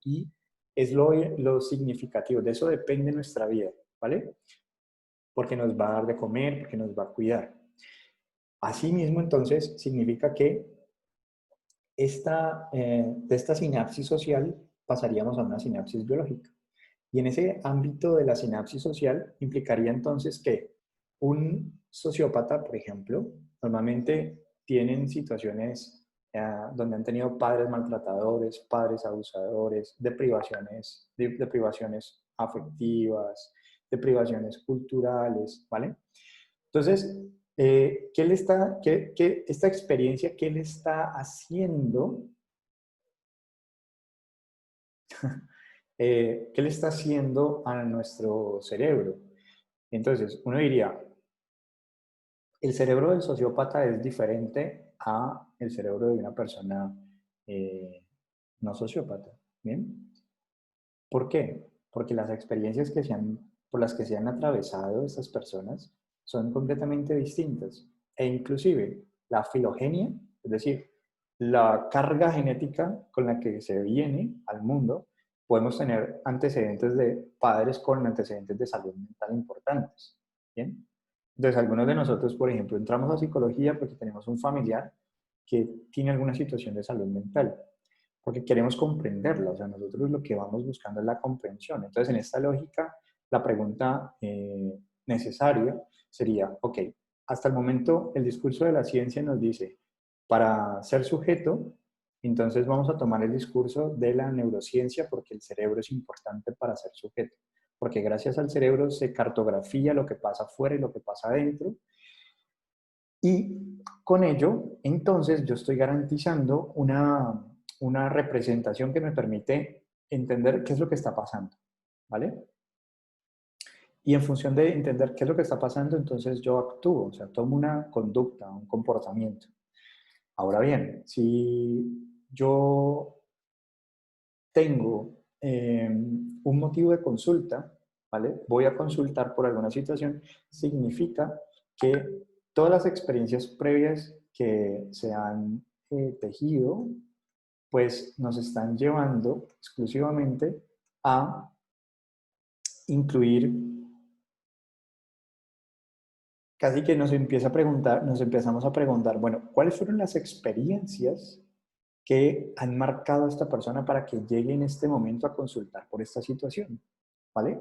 y es lo significativo. De eso depende nuestra vida, ¿vale? porque nos va a dar de comer, porque nos va a cuidar. Asimismo, entonces, significa que de esta sinapsis social pasaríamos a una sinapsis biológica. Y en ese ámbito de la sinapsis social implicaría entonces que un sociópata, por ejemplo, normalmente tienen situaciones donde han tenido padres maltratadores, padres abusadores, deprivaciones afectivas, deprivaciones culturales, ¿vale? Entonces, esta experiencia, ¿qué le está haciendo? ¿Qué le está haciendo a nuestro cerebro? Entonces, uno diría, el cerebro del sociópata es diferente a el cerebro de una persona no sociópata, ¿bien? ¿Por qué? Porque las experiencias por las que se han atravesado estas personas son completamente distintas. E inclusive la filogenia, es decir, la carga genética con la que se viene al mundo, podemos tener antecedentes de padres con antecedentes de salud mental importantes, ¿bien? Entonces, algunos de nosotros, por ejemplo, entramos a psicología porque tenemos un familiar que tiene alguna situación de salud mental, porque queremos comprenderla, o sea, nosotros lo que vamos buscando es la comprensión. Entonces, en esta lógica, la pregunta necesaria sería, ok, hasta el momento el discurso de la ciencia nos dice, para ser sujeto, entonces vamos a tomar el discurso de la neurociencia porque el cerebro es importante para ser sujeto, porque gracias al cerebro se cartografía lo que pasa afuera y lo que pasa adentro, y con ello, entonces, yo estoy garantizando una representación que me permite entender qué es lo que está pasando, ¿vale? Y en función de entender qué es lo que está pasando, entonces yo actúo, o sea, tomo una conducta, un comportamiento. Ahora bien, si yo tengo un motivo de consulta, ¿vale? Voy a consultar por alguna situación, significa que todas las experiencias previas que se han tejido, pues nos están llevando exclusivamente a incluir, casi que nos empezamos a preguntar, bueno, ¿cuáles fueron las experiencias que han marcado a esta persona para que llegue en este momento a consultar por esta situación? ¿Vale?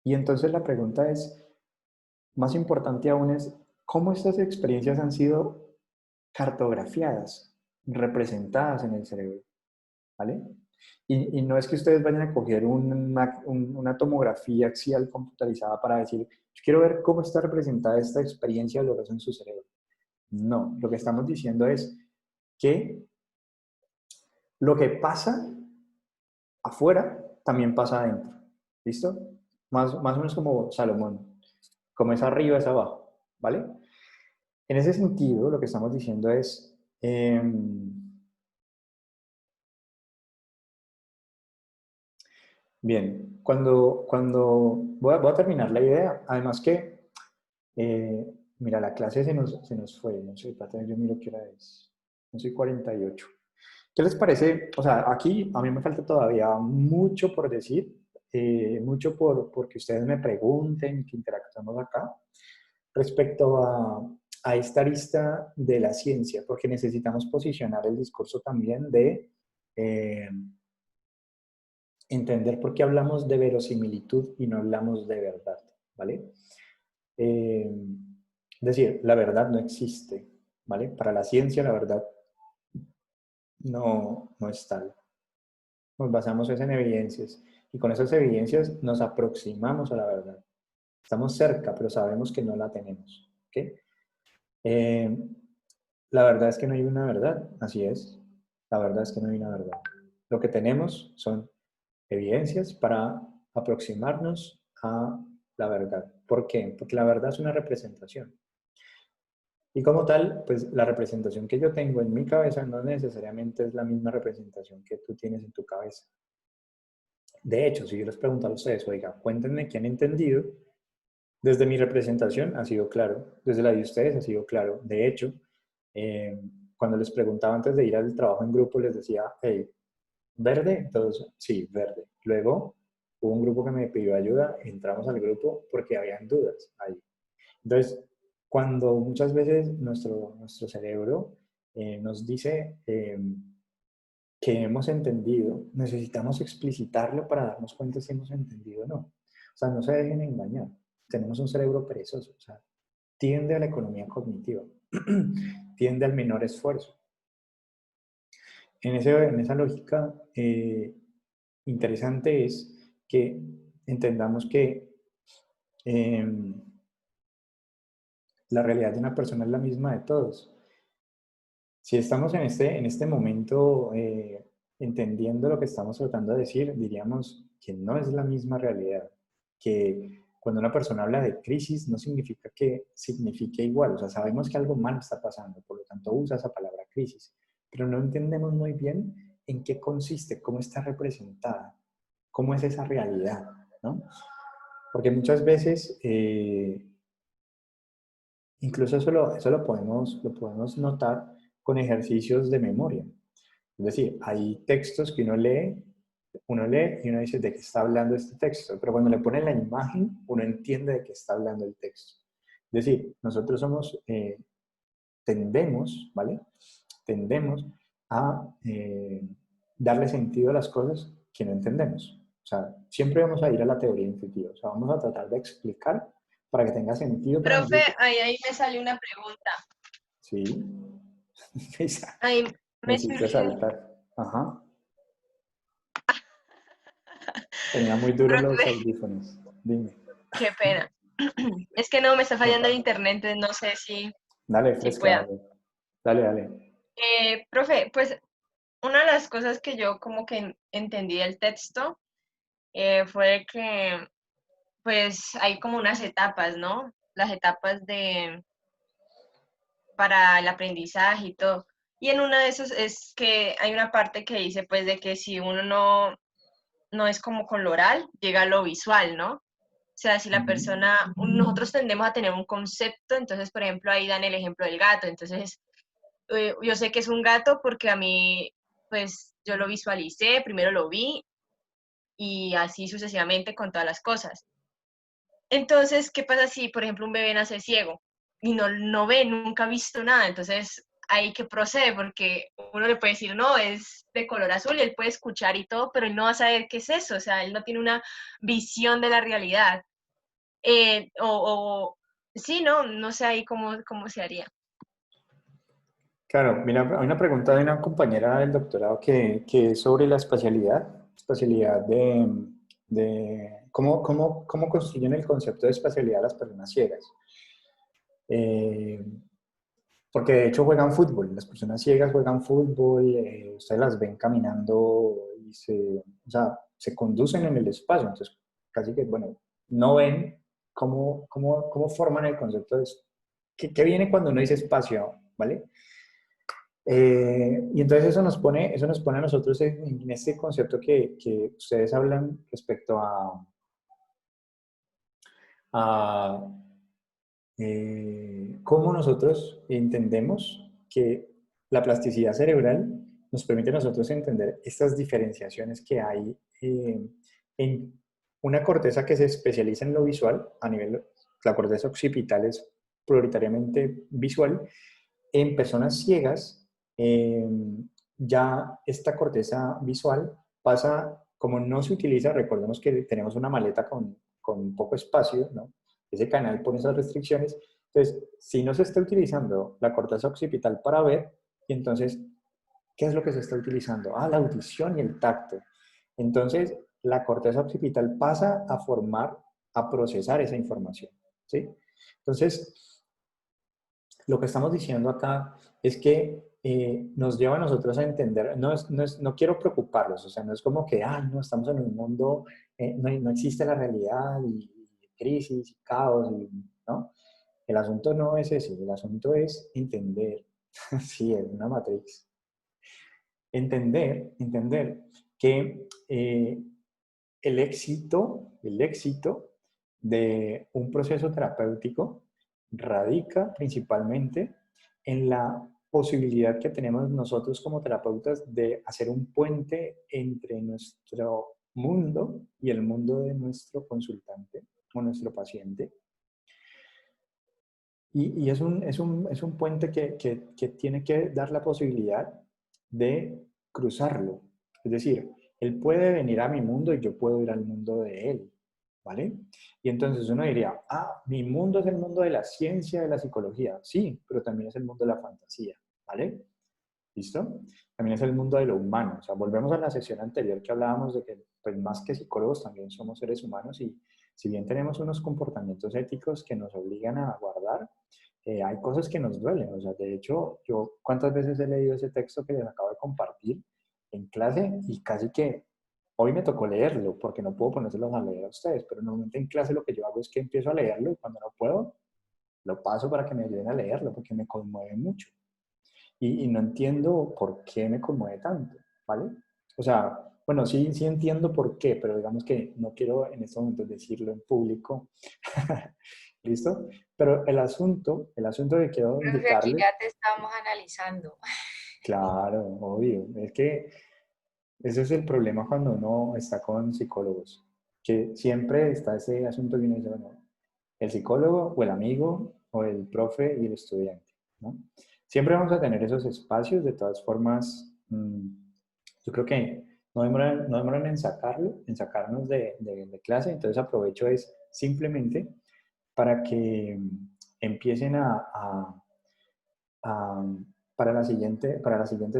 Y entonces la pregunta es, más importante aún es, ¿cómo estas experiencias han sido cartografiadas, representadas en el cerebro? ¿Vale? Y no es que ustedes vayan a coger una tomografía axial computarizada para decir, yo quiero ver cómo está representada esta experiencia dolorosa en su cerebro. No, lo que estamos diciendo es que lo que pasa afuera también pasa adentro. ¿Listo? Más o menos como Salomón. Como es arriba, es abajo. ¿Vale? En ese sentido, lo que estamos diciendo es... bien, cuando voy a terminar la idea, además que, mira, la clase se nos fue, no sé, yo miro qué hora es, 11:48. ¿Qué les parece? O sea, aquí a mí me falta todavía mucho por decir, mucho por que ustedes me pregunten, que interactuemos acá, respecto a esta arista de la ciencia, porque necesitamos posicionar el discurso también de entender por qué hablamos de verosimilitud y no hablamos de verdad, ¿vale? Es decir, la verdad no existe, ¿vale? Para la ciencia la verdad no es tal. Nos basamos en evidencias y con esas evidencias nos aproximamos a la verdad. Estamos cerca, pero sabemos que no la tenemos, ¿ok? La verdad es que no hay una verdad, así es. La verdad es que no hay una verdad. Lo que tenemos son evidencias para aproximarnos a la verdad. ¿Por qué? Porque la verdad es una representación. Y como tal, pues la representación que yo tengo en mi cabeza no necesariamente es la misma representación que tú tienes en tu cabeza. De hecho, si yo les pregunto a ustedes, oiga, cuéntenme qué han entendido, desde mi representación ha sido claro, desde la de ustedes ha sido claro. De hecho, cuando les preguntaba antes de ir al trabajo en grupo, les decía, hey, ¿verde? Entonces, sí, verde. Luego, hubo un grupo que me pidió ayuda, entramos al grupo porque habían dudas ahí. Entonces, cuando muchas veces nuestro cerebro nos dice que hemos entendido, necesitamos explicitarlo para darnos cuenta si hemos entendido o no. O sea, no se dejen engañar. Tenemos un cerebro perezoso, o sea, tiende a la economía cognitiva, tiende al menor esfuerzo. En esa lógica, interesante es que entendamos que la realidad de una persona es la misma de todos. Si estamos en este momento entendiendo lo que estamos tratando de decir, diríamos que no es la misma realidad. Que cuando una persona habla de crisis no significa que signifique igual. O sea, sabemos que algo malo está pasando, por lo tanto usa esa palabra crisis. Pero no entendemos muy bien en qué consiste, cómo está representada, cómo es esa realidad, ¿no? Porque muchas veces, incluso eso lo podemos notar con ejercicios de memoria. Es decir, hay textos que uno lee y uno dice de qué está hablando este texto, pero cuando le ponen la imagen, uno entiende de qué está hablando el texto. Es decir, nosotros tendemos, ¿vale? Tendemos a darle sentido a las cosas que no entendemos. O sea, siempre vamos a ir a la teoría intuitiva. O sea, vamos a tratar de explicar para que tenga sentido para Profe, nosotros. ahí me sale una pregunta. Sí. Ahí Me me hiciste surge. saltar. Ajá. Tenía muy duros los Profe, audífonos. Dime. qué pena. Es que no, me está No fallando el pasa. internet, entonces no sé Dale, si fresca, pueda. dale. Dale, dale. Profe, pues una de las cosas que yo como que entendí del texto fue que pues hay como unas etapas, ¿no? Las etapas para el aprendizaje y todo. Y en una de esas es que hay una parte que dice pues de que si uno no es como con lo oral, llega a lo visual, ¿no? O sea, si la persona, nosotros tendemos a tener un concepto, entonces, por ejemplo, ahí dan el ejemplo del gato, entonces, yo sé que es un gato porque a mí, pues, yo lo visualicé, primero lo vi y así sucesivamente con todas las cosas. Entonces, ¿qué pasa si, por ejemplo, un bebé nace ciego y no ve, nunca ha visto nada? Entonces, ahí que procede, porque uno le puede decir, no, es de color azul y él puede escuchar y todo, pero él no va a saber qué es eso, o sea, él no tiene una visión de la realidad. Sí, no sé ahí cómo se haría. Claro, mira, hay una pregunta de una compañera del doctorado que es sobre la espacialidad de cómo construyen el concepto de espacialidad las personas ciegas. Porque de hecho juegan fútbol, las personas ciegas juegan fútbol, ustedes las ven caminando y se conducen en el espacio, entonces casi que, bueno, no ven cómo forman el concepto de eso. ¿Qué viene cuando uno dice espacio? ¿Vale? Y entonces eso nos pone a nosotros en este concepto que ustedes hablan respecto a cómo nosotros entendemos que la plasticidad cerebral nos permite a nosotros entender estas diferenciaciones que hay en una corteza que se especializa en lo visual, la corteza occipital es prioritariamente visual. En personas ciegas, ya esta corteza visual pasa, como no se utiliza, recordemos que tenemos una maleta con poco espacio, ¿no? Ese canal pone esas restricciones. Entonces, si no se está utilizando la corteza occipital para ver, y entonces, ¿qué es lo que se está utilizando? La audición y el tacto. Entonces, la corteza occipital pasa a procesar esa información, ¿sí? Entonces, lo que estamos diciendo acá es que nos lleva a nosotros a entender, no quiero preocuparlos, o sea, no es como que, no, estamos en un mundo, no existe la realidad y crisis y caos, ¿no? El asunto no es ese, el asunto es entender, sí, es una matrix, entender que el éxito de un proceso terapéutico radica principalmente en la posibilidad que tenemos nosotros como terapeutas de hacer un puente entre nuestro mundo y el mundo de nuestro consultante o nuestro paciente. Y es un puente que tiene que dar la posibilidad de cruzarlo. Es decir, él puede venir a mi mundo y yo puedo ir al mundo de él, ¿vale? Y entonces uno diría, mi mundo es el mundo de la ciencia, de la psicología. Sí, pero también es el mundo de la fantasía, ¿vale? ¿Listo? También es el mundo de lo humano. O sea, volvemos a la sesión anterior que hablábamos de que, pues más que psicólogos, también somos seres humanos y si bien tenemos unos comportamientos éticos que nos obligan a guardar, hay cosas que nos duelen. O sea, de hecho, yo cuántas veces he leído ese texto que les acabo de compartir en clase y casi que hoy me tocó leerlo porque no puedo ponérselos a leer a ustedes, pero normalmente en clase lo que yo hago es que empiezo a leerlo y cuando no puedo, lo paso para que me ayuden a leerlo porque me conmueve mucho. Y no entiendo por qué me conmueve tanto, ¿vale? O sea, bueno, sí entiendo por qué, pero digamos que no quiero en este momento decirlo en público. ¿Listo? Pero el asunto que quiero Profe, aquí indicarles, ya te estamos analizando. claro, obvio, es que ese es el problema cuando uno está con psicólogos, que siempre está ese asunto que uno dice, bueno, el psicólogo o el amigo o el profe y el estudiante, ¿no? Siempre vamos a tener esos espacios, de todas formas, yo creo que no demoran en sacarnos de clase, entonces aprovecho es simplemente para que empiecen a- para la siguiente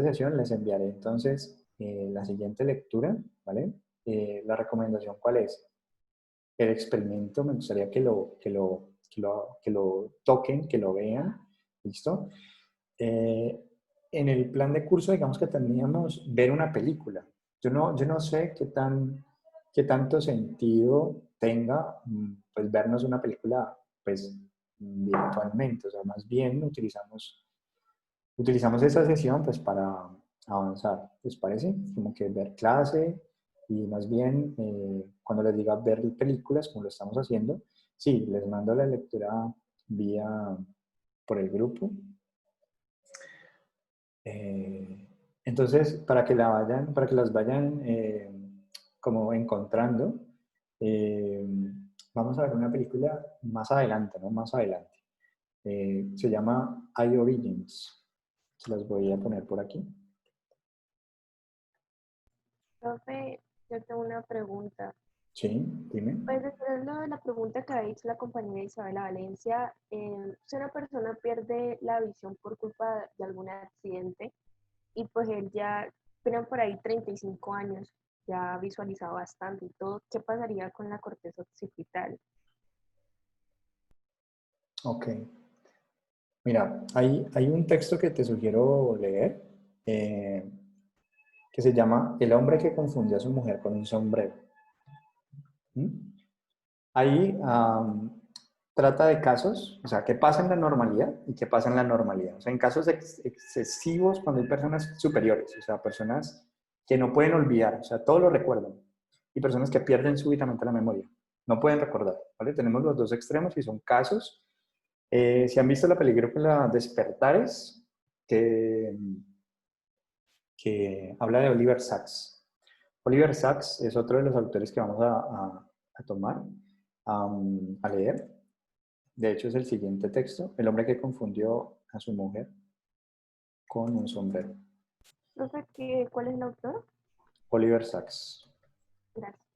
sesión les enviaré entonces la siguiente lectura, ¿vale? La recomendación, ¿cuál es? El experimento, me gustaría que lo toquen, que lo vean, ¿listo? En el plan de curso, digamos que tendríamos ver una película. Yo no sé qué tanto sentido tenga pues, vernos una película pues, virtualmente, o sea, más bien utilizamos esa sesión pues, para avanzar, ¿les parece? Como que ver clase y más bien cuando les diga ver películas, como lo estamos haciendo, sí, les mando la lectura vía por el grupo. Entonces, para que las vayan como encontrando, eh, vamos a ver una película más adelante, ¿no? Más adelante. Se llama I Origins. Se las voy a poner por aquí. Profe, yo tengo una pregunta. Sí, dime. Pues después de la pregunta que ha hecho la compañera Isabela Valencia, si una persona pierde la visión por culpa de algún accidente y pues él ya tiene por ahí 35 años, ya ha visualizado bastante y todo, ¿qué pasaría con la corteza occipital? Ok. Mira, hay un texto que te sugiero leer que se llama El hombre que confundió a su mujer con un sombrero. ¿Mm? Ahí trata de casos, o sea, qué pasa en la normalidad y qué pasa en la normalidad. O sea, en casos excesivos, cuando hay personas superiores, o sea, personas que no pueden olvidar, o sea, todo lo recuerdan, y personas que pierden súbitamente la memoria, no pueden recordar, ¿vale? Tenemos los dos extremos y son casos. Si han visto la película Despertares, que habla de Oliver Sacks. Oliver Sacks es otro de los autores que vamos a tomar, a leer. De hecho, es el siguiente texto, El hombre que confundió a su mujer con un sombrero. Profe, ¿cuál es el autor? Oliver Sacks. Gracias.